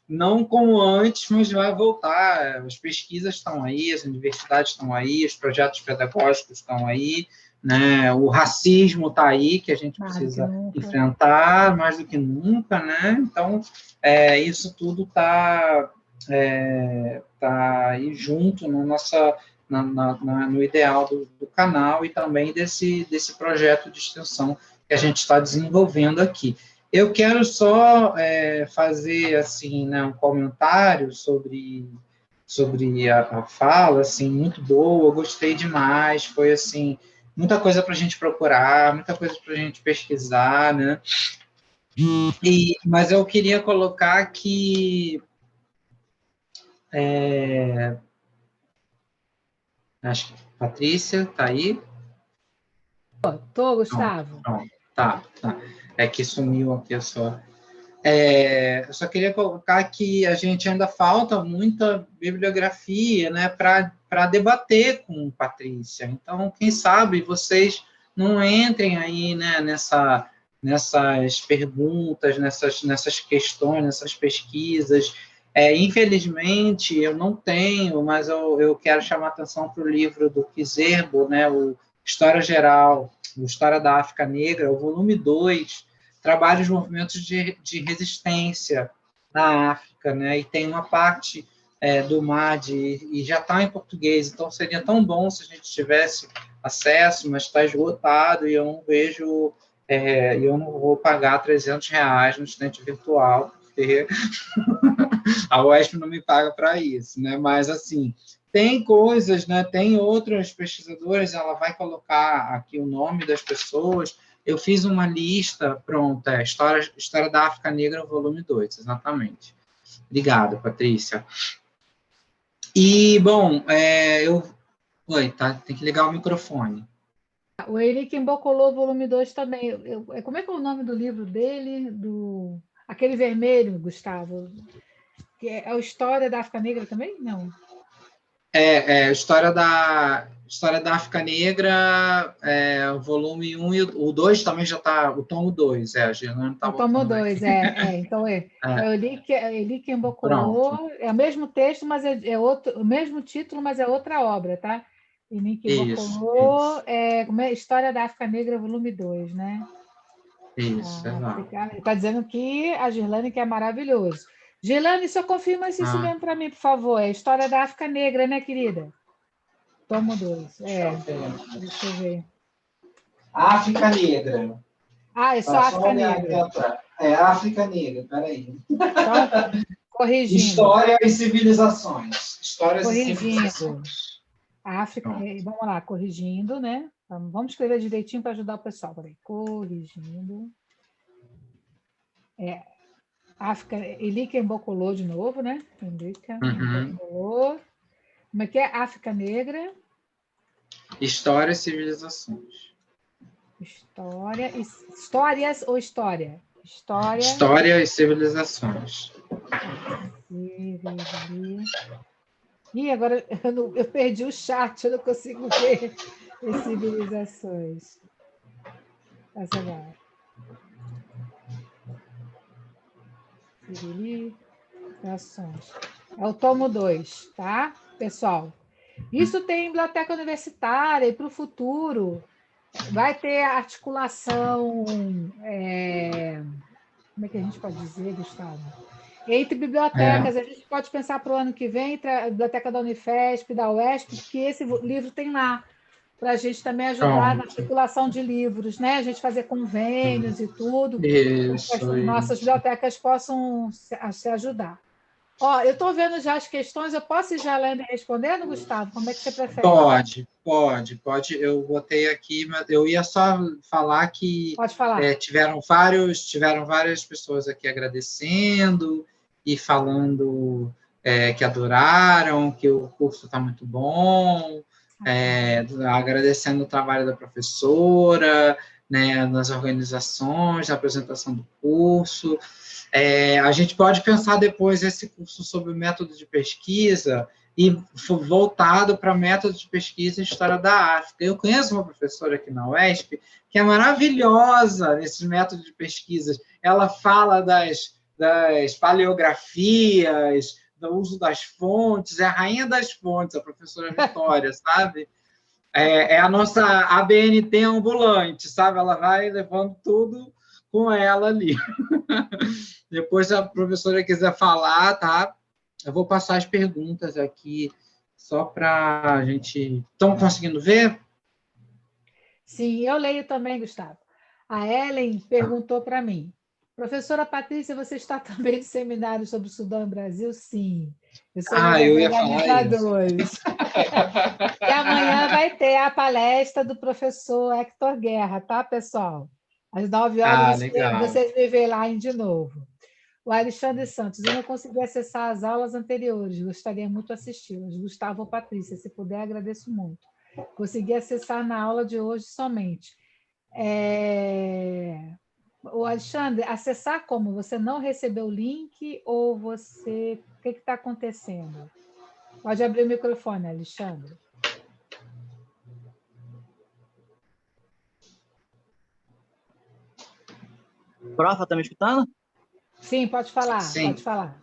Não como antes, mas vai voltar. As pesquisas estão aí, as universidades estão aí, os projetos pedagógicos estão aí, né? O racismo está aí, que a gente precisa enfrentar mais do que nunca, né? Então, isso tudo está aí junto no no ideal do canal, e também desse projeto de extensão que a gente está desenvolvendo aqui. Eu quero só fazer assim, né, um comentário sobre a fala, assim, muito boa, eu gostei demais, foi assim, muita coisa para a gente procurar, muita coisa para a gente pesquisar, né? Mas eu queria colocar que acho que a Patrícia está aí. Tô, Gustavo. Pronto. Tá. É que sumiu aqui só. Eu só queria colocar que a gente ainda falta muita bibliografia, né, para debater com Patrícia. Então, quem sabe vocês não entrem aí, né, nessas perguntas, nessas questões, nessas pesquisas. Infelizmente, eu não tenho, mas eu quero chamar atenção para o livro do Kizerbo, né, o História Geral, o História da África Negra, o volume 2, trabalha os movimentos de resistência na África, né? E tem uma parte do MAD, e já está em português, então seria tão bom se a gente tivesse acesso, mas está esgotado, e eu não vejo, eu não vou pagar R$300 no estudante virtual, porque a UESP não me paga para isso, né? Mas, assim, tem coisas, né? Tem outras pesquisadoras, ela vai colocar aqui o nome das pessoas. Eu fiz uma lista, pronta, História da África Negra, volume 2, exatamente. Obrigado, Patrícia. E, bom, Oi, tá? Tem que ligar o microfone. O Henrique Mbokolô, volume 2 também. Como é que é o nome do livro dele? Aquele vermelho, Gustavo. Que é a História da África Negra também? Não. História da África Negra, o volume 1 e o 2 também já está, o tomo 2, a Gerlane está O tomo 2, então É. Henrique Mbokolô, é o mesmo texto, mas é outro, o mesmo título, mas é outra obra, tá? Henrique Mbokolô, História da África Negra, volume 2, né? Isso, Ele está dizendo que a Gerlane que é maravilhoso. Gerlane, só confirma isso mesmo para mim, por favor. É História da África Negra, né, querida? Tomo 2. Deixa eu ver. África Negra. É só África Negra. África Negra, peraí. Então, corrigindo. História e civilizações. Corrigindo. África, vamos lá, corrigindo, né? Vamos escrever direitinho para ajudar o pessoal. Peraí. Corrigindo. África, Henrique Mbokolô de novo, né? Henrique Mbokolô. Como é que é? África Negra. História e civilizações. Histórias ou história? História e civilizações. Ih, agora eu perdi o chat, eu não consigo ver as civilizações. Essa vai. Civilizações. É o tomo 2, tá, pessoal? Isso tem em biblioteca universitária e para o futuro vai ter articulação, como é que a gente pode dizer, Gustavo? Entre bibliotecas, a gente pode pensar para o ano que vem, entre a biblioteca da Unifesp, da UESP, porque esse livro tem lá, para a gente também ajudar na articulação de livros, né? A gente fazer convênios e tudo, isso, para que as nossas bibliotecas possam se ajudar. Eu estou vendo já as questões, eu posso ir já lendo e respondendo, Gustavo? Como é que você prefere? Pode. Eu botei aqui, mas eu ia só falar que Pode falar. tiveram várias pessoas aqui agradecendo e falando que adoraram, que o curso está muito bom, agradecendo o trabalho da professora, né, nas organizações, na apresentação do curso. A gente pode pensar depois esse curso sobre método de pesquisa e voltado para método de pesquisa em História da África. Eu conheço uma professora aqui na UESP que é maravilhosa nesses métodos de pesquisas. Ela fala das paleografias, do uso das fontes, é a rainha das fontes, a professora Vitória, sabe? É a nossa ABNT ambulante, sabe? Ela vai levando tudo com ela ali. Depois, se a professora quiser falar, tá? Eu vou passar as perguntas aqui, só para a gente... Estão conseguindo ver? Sim, eu leio também, Gustavo. A Ellen perguntou para mim, professora Patrícia, você está também de seminário sobre o Sudão e Brasil? Sim. Eu sou uma das organizadoras. E amanhã vai ter a palestra do professor Hector Guerra, tá, pessoal? Às 9h, vocês me veem lá de novo. O Alexandre Santos, eu não consegui acessar as aulas anteriores, gostaria muito de assisti-las. Gustavo ou Patrícia, se puder, agradeço muito. Consegui acessar na aula de hoje somente. O Alexandre, acessar como? Você não recebeu o link ou você... O que está acontecendo? Pode abrir o microfone, Alexandre. Prof, tá me escutando? Sim, pode falar, Sim. pode falar.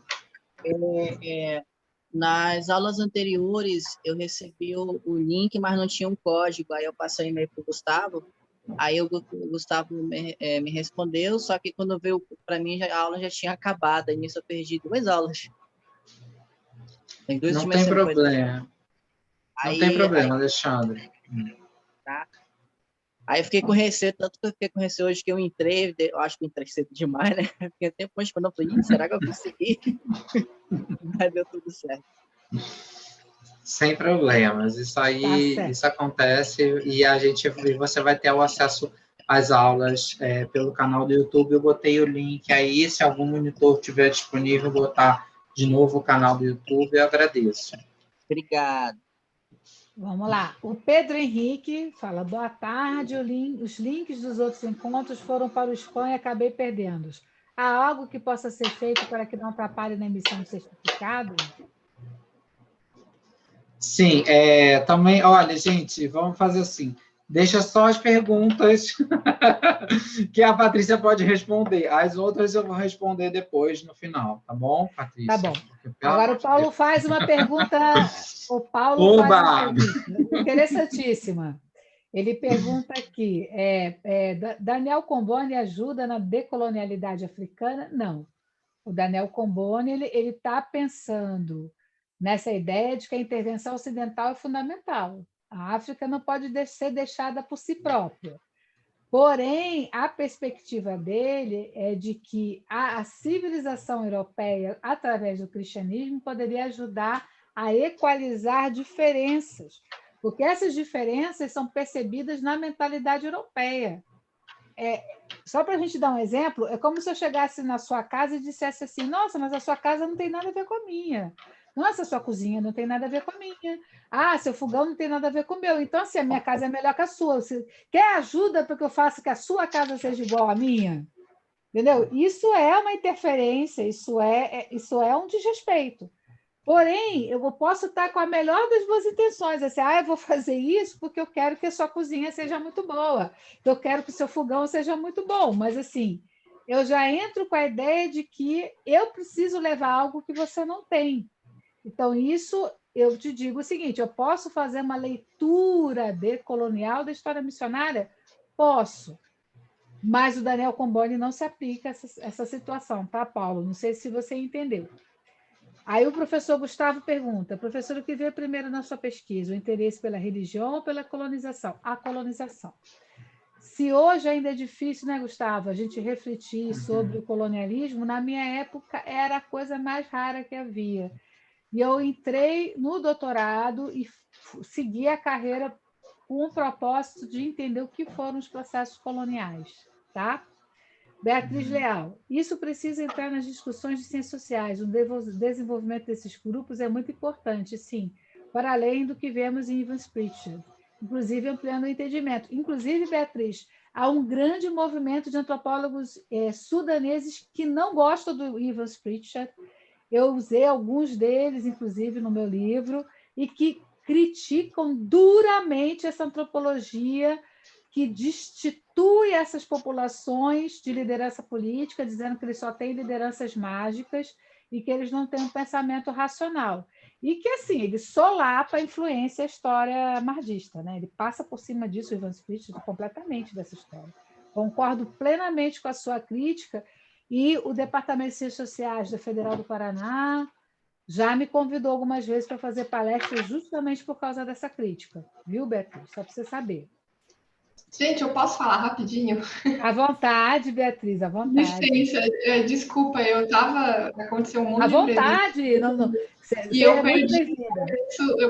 Nas aulas anteriores, eu recebi o link, mas não tinha um código. Aí eu passei o e-mail para o Gustavo. Aí o Gustavo me respondeu, só que quando veio para mim, a aula já tinha acabado. Aí nisso eu perdi 2 aulas. Tem 2 Não tem problema. Não tem problema, Alexandre. Tá? Aí eu fiquei com receio, tanto que eu fiquei com receio hoje que eu entrei, eu acho que eu entrei cedo demais, né? Fiquei até depois quando eu falei, será que eu consegui? Mas deu tudo certo. Sem problemas. Isso aí, isso acontece e você vai ter o acesso às aulas pelo canal do YouTube. Eu botei o link aí, se algum monitor tiver disponível, botar de novo o canal do YouTube, eu agradeço. Obrigado. Vamos lá. O Pedro Henrique fala, boa tarde, os links dos outros encontros foram para o spam e acabei perdendo-os. Há algo que possa ser feito para que não atrapalhe na emissão de certificado? Sim, também, olha, gente, vamos fazer assim, deixa só as perguntas que a Patrícia pode responder, as outras eu vou responder depois, no final, tá bom, Patrícia? Tá bom. Agora o Paulo faz uma pergunta, faz uma pergunta interessantíssima. Ele pergunta aqui, Daniel Comboni ajuda na decolonialidade africana? Não. O Daniel Comboni ele está pensando nessa ideia de que a intervenção ocidental é fundamental. A África não pode ser deixada por si própria. Porém, a perspectiva dele é de que a civilização europeia, através do cristianismo, poderia ajudar a equalizar diferenças, porque essas diferenças são percebidas na mentalidade europeia. Só para a gente dar um exemplo, é como se eu chegasse na sua casa e dissesse assim, nossa, mas a sua casa não tem nada a ver com a minha. Nossa, sua cozinha não tem nada a ver com a minha. Ah, seu fogão não tem nada a ver com o meu. Então, assim, a minha casa é melhor que a sua. Você quer ajuda para que eu faça que a sua casa seja igual à minha? Entendeu? Isso é uma interferência, isso é um desrespeito. Porém, eu posso estar com a melhor das boas intenções. Assim, eu vou fazer isso porque eu quero que a sua cozinha seja muito boa, eu quero que o seu fogão seja muito bom. Mas, assim, eu já entro com a ideia de que eu preciso levar algo que você não tem. Então, isso, eu te digo o seguinte, eu posso fazer uma leitura decolonial da história missionária? Posso. Mas o Daniel Comboni não se aplica a essa situação, tá, Paulo? Não sei se você entendeu. Aí o professor Gustavo pergunta, professor, o que veio primeiro na sua pesquisa? O interesse pela religião ou pela colonização? A colonização. Se hoje ainda é difícil, né, Gustavo, a gente refletir sobre o colonialismo, na minha época era a coisa mais rara que havia. E eu entrei no doutorado e segui a carreira com o propósito de entender o que foram os processos coloniais, tá? Beatriz Leal, isso precisa entrar nas discussões de ciências sociais. O desenvolvimento desses grupos é muito importante, sim, para além do que vemos em Evans Pritchard, inclusive ampliando o entendimento. Inclusive, Beatriz, há um grande movimento de antropólogos sudaneses que não gostam do Evans Pritchard. Eu usei alguns deles, inclusive, no meu livro, e que criticam duramente essa antropologia que destitui essas populações de liderança política, dizendo que eles só têm lideranças mágicas e que eles não têm um pensamento racional. E que, assim, ele solapa a influência da história mardista, né? Ele passa por cima disso, o Ivan Spritz, completamente dessa história. Concordo plenamente com a sua crítica, e o Departamento de Ciências Sociais da Federal do Paraná já me convidou algumas vezes para fazer palestras justamente por causa dessa crítica. Viu, Beatriz? Só para você saber. Gente, eu posso falar rapidinho? À vontade, Beatriz, à vontade. Licença, desculpa, aconteceu um monte à de vontade, não, e eu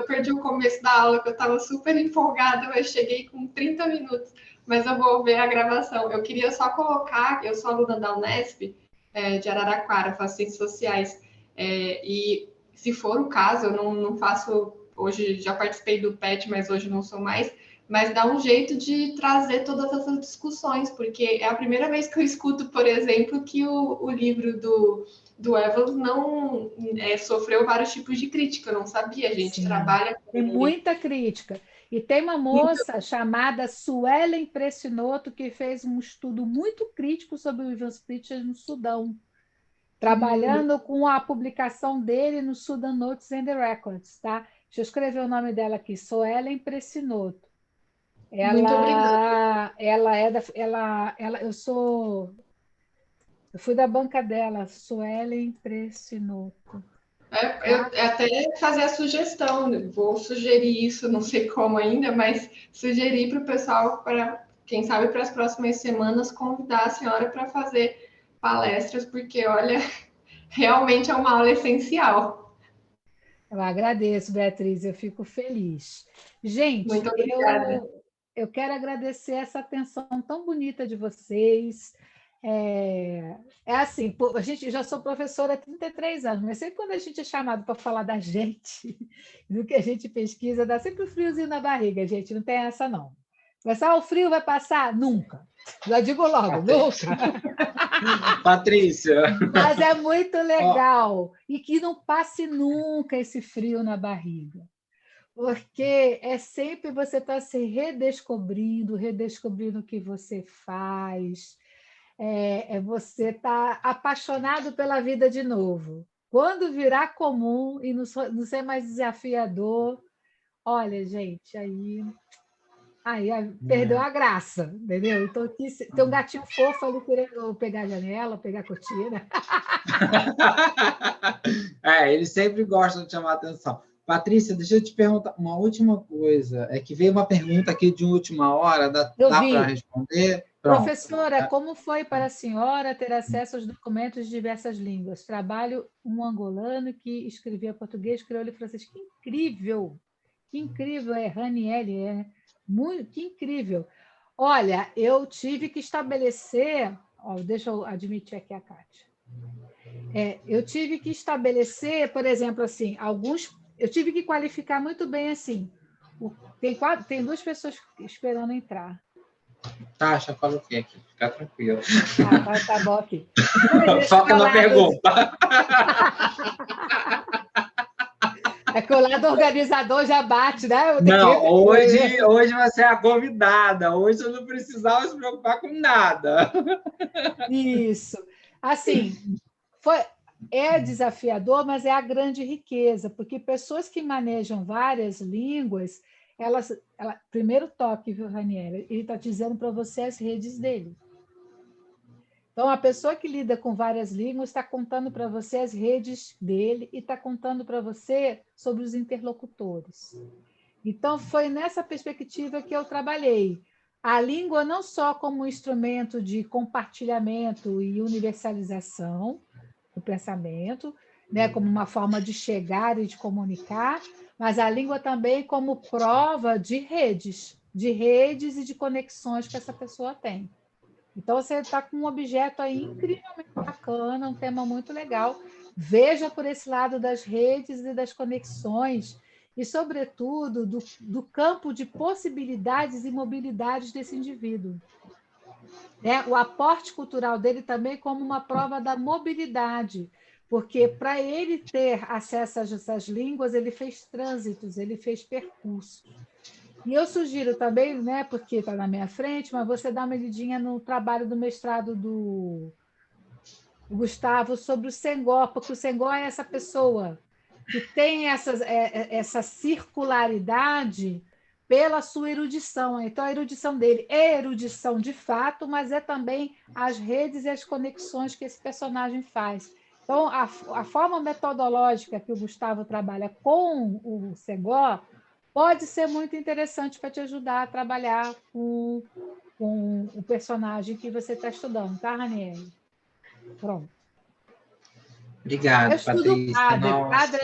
perdi o começo da aula, que eu estava super empolgada, eu cheguei com 30 minutos, mas eu vou ver a gravação. Eu queria só colocar, eu sou aluna da Unesp, de Araraquara, faço ciências sociais, e se for o caso, eu não faço, hoje já participei do PET, mas hoje não sou mais, mas dá um jeito de trazer todas essas discussões, porque é a primeira vez que eu escuto, por exemplo, que o livro do Evans não sofreu vários tipos de crítica. Eu não sabia, a gente trabalha com tem muita crítica. E tem uma moça chamada Suelen Pressinotto que fez um estudo muito crítico sobre o Evans Pritchard no Sudão, trabalhando com a publicação dele no Sudan Notes and the Records, tá? Deixa eu escrever o nome dela aqui, Suelen Pressinotto. Muito obrigada. Eu fui da banca dela, Suelen Pressinotto. Eu até fazer a sugestão, vou sugerir isso, não sei como ainda, mas sugerir para o pessoal, para quem sabe para as próximas semanas, convidar a senhora para fazer palestras, porque, olha, realmente é uma aula essencial. Eu agradeço, Beatriz, eu fico feliz. Gente, muito obrigada. Eu quero agradecer essa atenção tão bonita de vocês. Assim, a gente já sou professora há 33 anos, mas sempre quando a gente é chamado para falar da gente, do que a gente pesquisa, dá sempre um friozinho na barriga, gente, não tem essa não. Mas o frio vai passar? Nunca. Já digo logo, nunca. Patrícia. Mas é muito legal. E que não passe nunca esse frio na barriga. Porque é sempre você está se redescobrindo o que você faz. Você está apaixonado pela vida de novo. Quando virar comum e não ser mais desafiador, olha, gente, aí perdeu a graça, entendeu? Então, aqui, tem um gatinho fofo ali querendo pegar a janela, pegar a cortina. Eles sempre gostam de chamar a atenção. Patrícia, deixa eu te perguntar uma última coisa. É que veio uma pergunta aqui de última hora, dá para responder? Pronto. Professora, como foi para a senhora ter acesso aos documentos de diversas línguas? Trabalho um angolano que escrevia português, crioulo e francês. Que incrível! Que incrível, Raniele, que incrível. Olha, eu tive que estabelecer... deixa eu admitir aqui a Kátia. Eu tive que estabelecer, por exemplo, assim, eu tive que qualificar muito bem assim. Tem 2 pessoas esperando entrar. Tá, já coloquei aqui, fica tranquilo. Tá bom aqui. Foca na pergunta. É que o lado organizador já bate, né? Não, hoje você é a convidada. Hoje eu não precisava se preocupar com nada. Isso. Assim, é desafiador, mas é a grande riqueza, porque pessoas que manejam várias línguas, primeiro toque, viu, Raniela? Ele está dizendo para você as redes dele. Então, a pessoa que lida com várias línguas está contando para você as redes dele e está contando para você sobre os interlocutores. Então, foi nessa perspectiva que eu trabalhei. A língua não só como instrumento de compartilhamento e universalização do pensamento, né, como uma forma de chegar e de comunicar, mas a língua também como prova de redes e de conexões que essa pessoa tem. Então, você está com um objeto aí incrivelmente bacana, um tema muito legal. Veja por esse lado das redes e das conexões e, sobretudo, do campo de possibilidades e mobilidades desse indivíduo. O aporte cultural dele também como uma prova da mobilidade, porque para ele ter acesso a essas línguas, ele fez trânsitos, ele fez percursos. E eu sugiro também, né, porque está na minha frente, mas você dá uma lidinha no trabalho do mestrado do Gustavo sobre o Senghor, porque o Senghor é essa pessoa que tem essa circularidade pela sua erudição. Então, a erudição dele é erudição de fato, mas é também as redes e as conexões que esse personagem faz. Então, a forma metodológica que o Gustavo trabalha com o Senghor pode ser muito interessante para te ajudar a trabalhar com o personagem que você está estudando, tá, Raniele? Pronto. Obrigado, Patrícia. Padre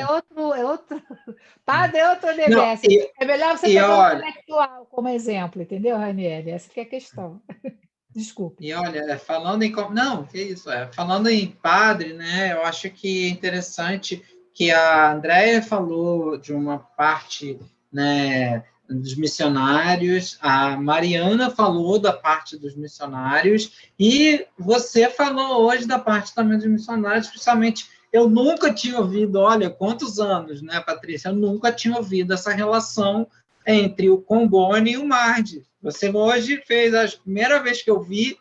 é outro universo. É melhor você pegar um intelectual como exemplo, entendeu, Raniele? Essa que é a questão. Desculpe. E olha, falando em padre, né? Eu acho que é interessante que a Andréia falou de uma parte, né, dos missionários, a Mariana falou da parte dos missionários, e você falou hoje da parte também dos missionários, principalmente, eu nunca tinha ouvido, olha, quantos anos, né, Patrícia? Eu nunca tinha ouvido essa relação entre o Comboni e o Mardi. Você hoje fez a primeira vez que eu vi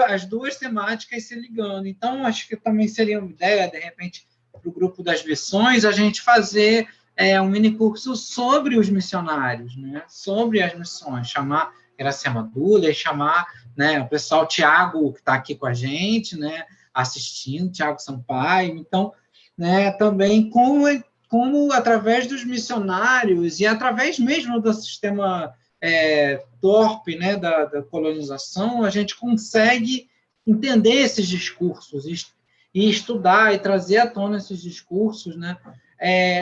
as duas temáticas se ligando. Então, acho que também seria uma ideia, de repente, para o grupo das missões, a gente fazer um mini curso sobre os missionários, né? Sobre as missões, chamar Iracema Dula, chamar, né, o pessoal, Tiago, que está aqui com a gente, né, assistindo, Tiago Sampaio. Então, né, também como através dos missionários e através mesmo do sistema torpe, né, da colonização, a gente consegue entender esses discursos e estudar e trazer à tona esses discursos, né?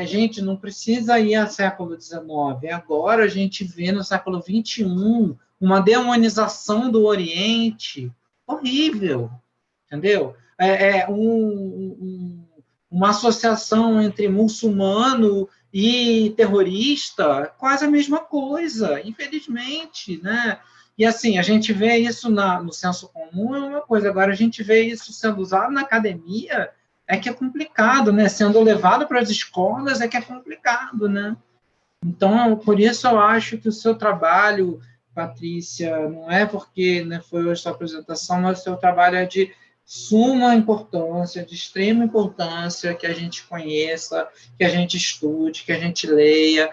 A gente não precisa ir ao século XIX, agora a gente vê no século XXI uma demonização do Oriente horrível, entendeu? Uma associação entre muçulmano e terrorista, quase a mesma coisa, infelizmente, né? E assim, a gente vê isso no senso comum, é uma coisa, agora a gente vê isso sendo usado na academia, que é complicado, né? Sendo levado para as escolas que é complicado, né? Então, por isso eu acho que o seu trabalho, Patrícia, não é porque, né, foi a sua apresentação, mas o seu trabalho é de suma importância, de extrema importância, que a gente conheça, que a gente estude, que a gente leia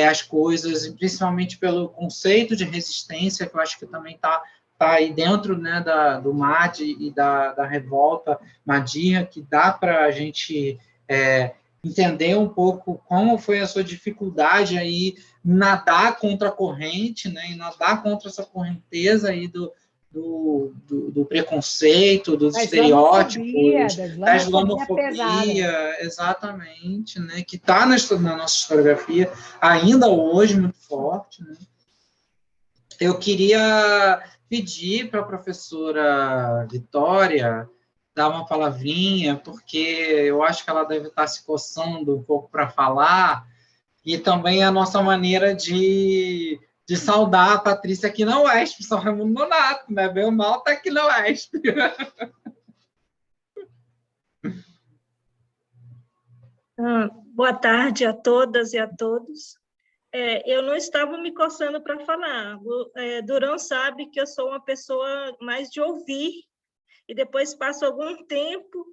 as coisas, principalmente pelo conceito de resistência, que eu acho que também está aí dentro, né, do MAD e da revolta Madinha, que dá para a gente entender um pouco como foi a sua dificuldade aí nadar contra a corrente, né, e nadar contra essa correnteza aí do preconceito, dos estereótipos, da islamofobia, exatamente, né, que está na nossa historiografia ainda hoje muito forte, né. Eu queria pedir para a professora Vitória dar uma palavrinha, porque eu acho que ela deve estar se coçando um pouco para falar, e também a nossa maneira de saudar a Patrícia aqui na UESP, São Raimundo Nonato, né? Bem ou mal está aqui na UESP. Boa tarde a todas e a todos. Eu não estava me coçando para falar. Durão sabe que eu sou uma pessoa mais de ouvir, e depois passo algum tempo,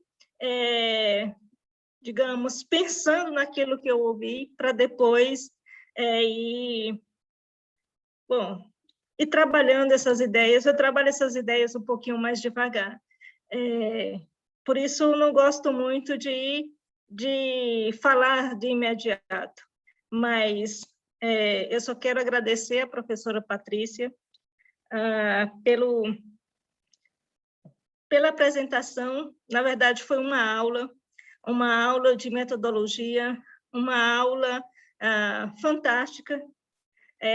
digamos, pensando naquilo que eu ouvi, para depois ir trabalhando essas ideias. Eu trabalho essas ideias um pouquinho mais devagar. Por isso, não gosto muito de falar de imediato, mas eu só quero agradecer à professora Patrícia pela apresentação. Na verdade, foi uma aula de metodologia, uma aula fantástica,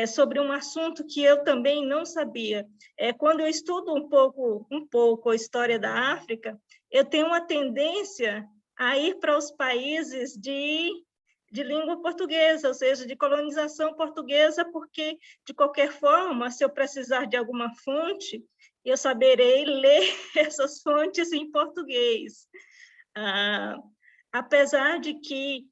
sobre um assunto que eu também não sabia. Quando eu estudo um pouco a história da África, eu tenho uma tendência a ir para os países de língua portuguesa, ou seja, de colonização portuguesa, porque, de qualquer forma, se eu precisar de alguma fonte, eu saberei ler essas fontes em português. Apesar de que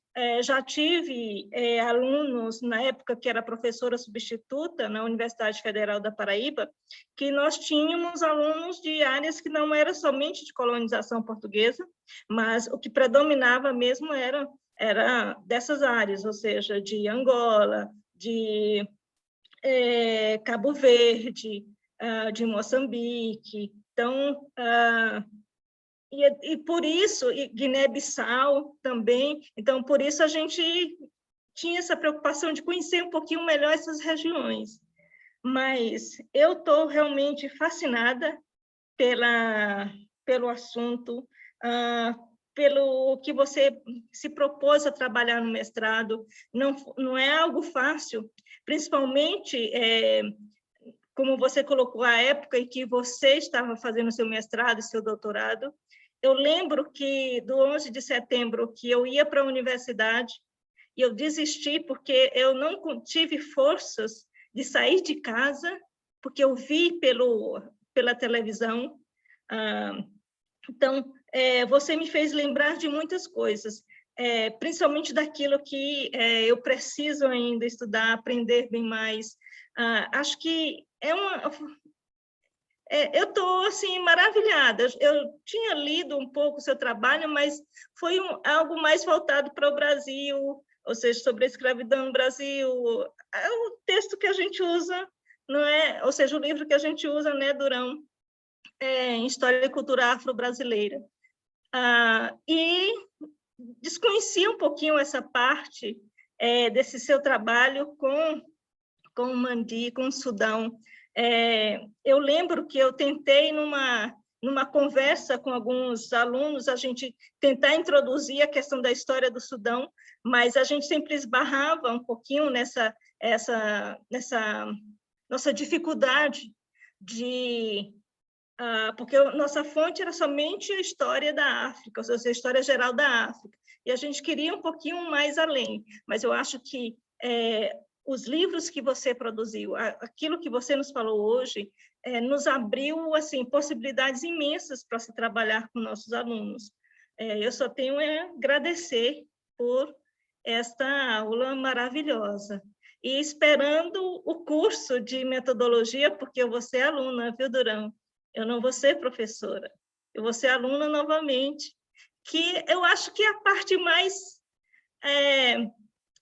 já tive alunos, na época que era professora substituta na Universidade Federal da Paraíba, que nós tínhamos alunos de áreas que não eram somente de colonização portuguesa, mas o que predominava mesmo era dessas áreas, ou seja, de Angola, de Cabo Verde, de Moçambique. Então, e por isso, Guiné-Bissau também, então, por isso a gente tinha essa preocupação de conhecer um pouquinho melhor essas regiões. Mas eu estou realmente fascinada pelo assunto, pelo que você se propôs a trabalhar no mestrado. Não é algo fácil, principalmente, como você colocou, a época em que você estava fazendo seu mestrado e seu doutorado. Eu lembro que, do 11 de setembro, que eu ia para a universidade, e eu desisti porque eu não tive forças de sair de casa, porque eu vi pela televisão. Então, você me fez lembrar de muitas coisas, principalmente daquilo que eu preciso ainda estudar, aprender bem mais. Acho que eu estou assim, maravilhada. Eu tinha lido um pouco o seu trabalho, mas foi algo mais voltado para o Brasil, ou seja, sobre a escravidão no Brasil. É o texto que a gente usa, não é? Ou seja, o livro que a gente usa, né, Durão, em História e Cultura Afro-Brasileira. E desconhecia um pouquinho essa parte desse seu trabalho com o Mandi, com o Sudão. Eu lembro que eu tentei, numa conversa com alguns alunos, a gente tentar introduzir a questão da história do Sudão, mas a gente sempre esbarrava um pouquinho nessa nossa dificuldade porque nossa fonte era somente a história da África, ou seja, a história geral da África, e a gente queria um pouquinho mais além, mas eu acho que os livros que você produziu, aquilo que você nos falou hoje, nos abriu assim, possibilidades imensas para se trabalhar com nossos alunos. Eu só tenho a agradecer por esta aula maravilhosa. E esperando o curso de metodologia, porque eu vou ser aluna, viu, Durão? Eu não vou ser professora, eu vou ser aluna novamente, que eu acho que é a parte mais...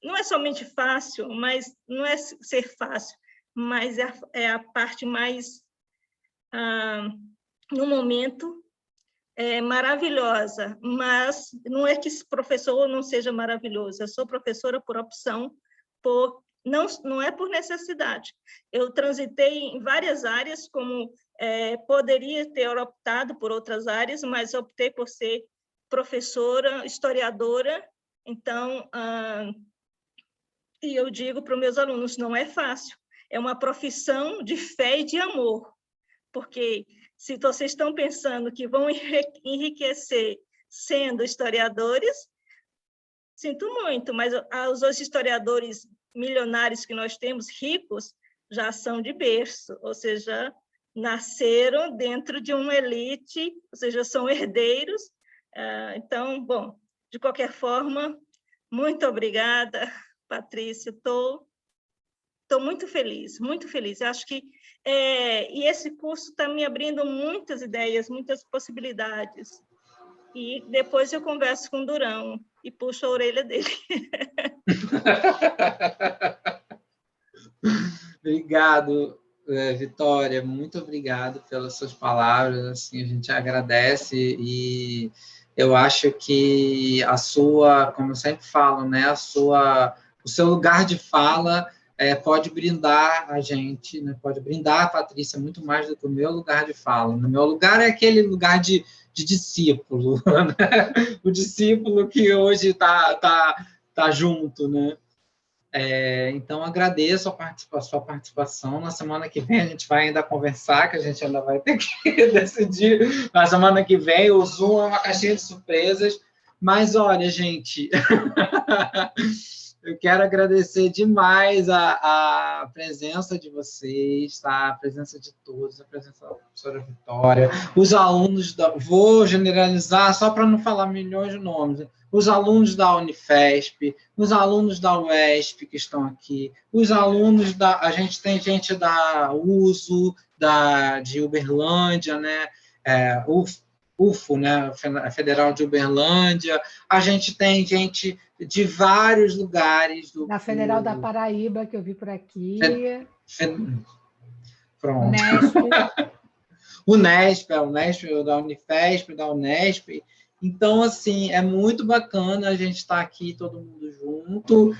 não é somente fácil, mas não é ser fácil, mas é a parte mais, no momento, maravilhosa. Mas não é que esse professor não seja maravilhoso, eu sou professora por opção, não é por necessidade. Eu transitei em várias áreas, como poderia ter optado por outras áreas, mas optei por ser professora, historiadora. Então, e eu digo para os meus alunos, não é fácil, é uma profissão de fé e de amor, porque se vocês estão pensando que vão enriquecer sendo historiadores, sinto muito, mas os historiadores milionários que nós temos, ricos, já são de berço, ou seja, nasceram dentro de uma elite, ou seja, são herdeiros. Então, bom, de qualquer forma, muito obrigada, Patrícia, estou muito feliz, muito feliz. Eu acho que e esse curso está me abrindo muitas ideias, muitas possibilidades. E depois eu converso com o Durão e puxo a orelha dele. Obrigado, Vitória, muito obrigado pelas suas palavras, assim, a gente agradece, e eu acho que como eu sempre falo, né, o seu lugar de fala pode brindar a gente, né, pode brindar a Patrícia muito mais do que o meu lugar de fala. No meu lugar é aquele lugar de discípulo, né? O discípulo que hoje tá junto, né? Então, agradeço a sua participação. Na semana que vem a gente vai ainda conversar, que a gente ainda vai ter que decidir. Na semana que vem o Zoom é uma caixinha de surpresas. Mas, olha, gente, eu quero agradecer demais a presença de vocês, tá? A presença de todos, a presença da professora Vitória, os alunos vou generalizar só para não falar milhões de nomes, os alunos da Unifesp, os alunos da UESP que estão aqui, os alunos a gente tem gente da USO, de Uberlândia, né? UFO, né? A Federal de Uberlândia, a gente tem gente de vários lugares. Da Federal da Paraíba, que eu vi por aqui. Pronto. Unesp, da Unifesp, da Unesp. Então, assim, é muito bacana a gente estar aqui, todo mundo junto.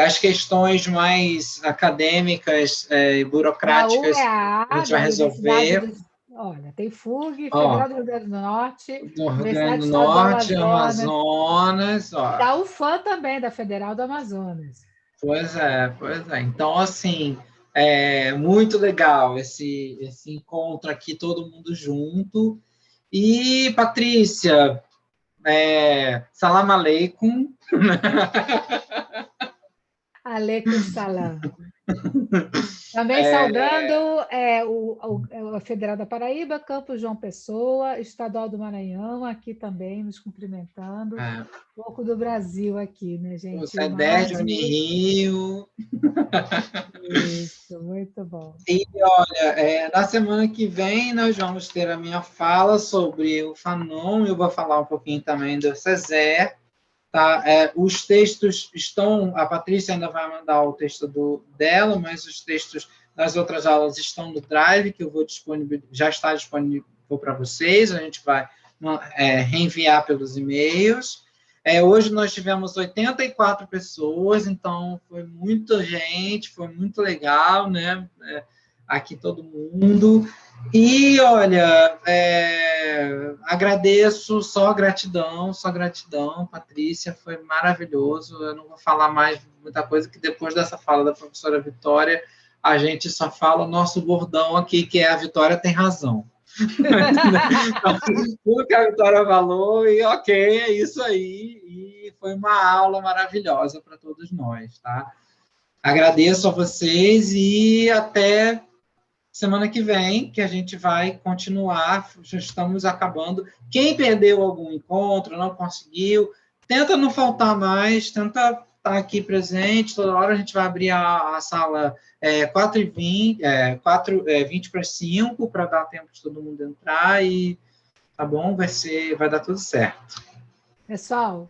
As questões mais acadêmicas e burocráticas UEA, a gente vai resolver. Olha, tem FUG, Federal do Rio Grande do Norte, do Rio Grande do Norte, Amazonas. Da UFAM também, da Federal do Amazonas. Pois é. Então, assim, é muito legal esse encontro aqui, todo mundo junto. E, Patrícia, salam aleikum. Aleikum salam. Também saudando a Federal da Paraíba, Campus João Pessoa, Estadual do Maranhão, aqui também nos cumprimentando. Um pouco do Brasil aqui, né, gente? O CEDER, Unirio. Isso, muito bom. E, olha, na semana que vem nós vamos ter a minha fala sobre o Fanon, eu vou falar um pouquinho também do CESER. Tá? Os textos estão, a Patrícia ainda vai mandar o texto dela, mas os textos das outras aulas estão no Drive, que eu vou já está disponível para vocês, a gente vai reenviar pelos e-mails. Hoje nós tivemos 84 pessoas, então foi muita gente, foi muito legal, né? Aqui todo mundo. E, olha, agradeço, só gratidão, Patrícia, foi maravilhoso. Eu não vou falar mais muita coisa, que depois dessa fala da professora Vitória, a gente só fala o nosso bordão aqui, que é a Vitória tem razão. Tudo que a Vitória falou, e ok, é isso aí. E foi uma aula maravilhosa para todos nós, tá? Agradeço a vocês e até semana que vem, que a gente vai continuar, já estamos acabando. Quem perdeu algum encontro, não conseguiu, tenta não faltar mais, tenta estar aqui presente, toda hora a gente vai abrir a sala 4h20, 20 para 5, para dar tempo de todo mundo entrar, e tá bom, vai dar tudo certo. Pessoal,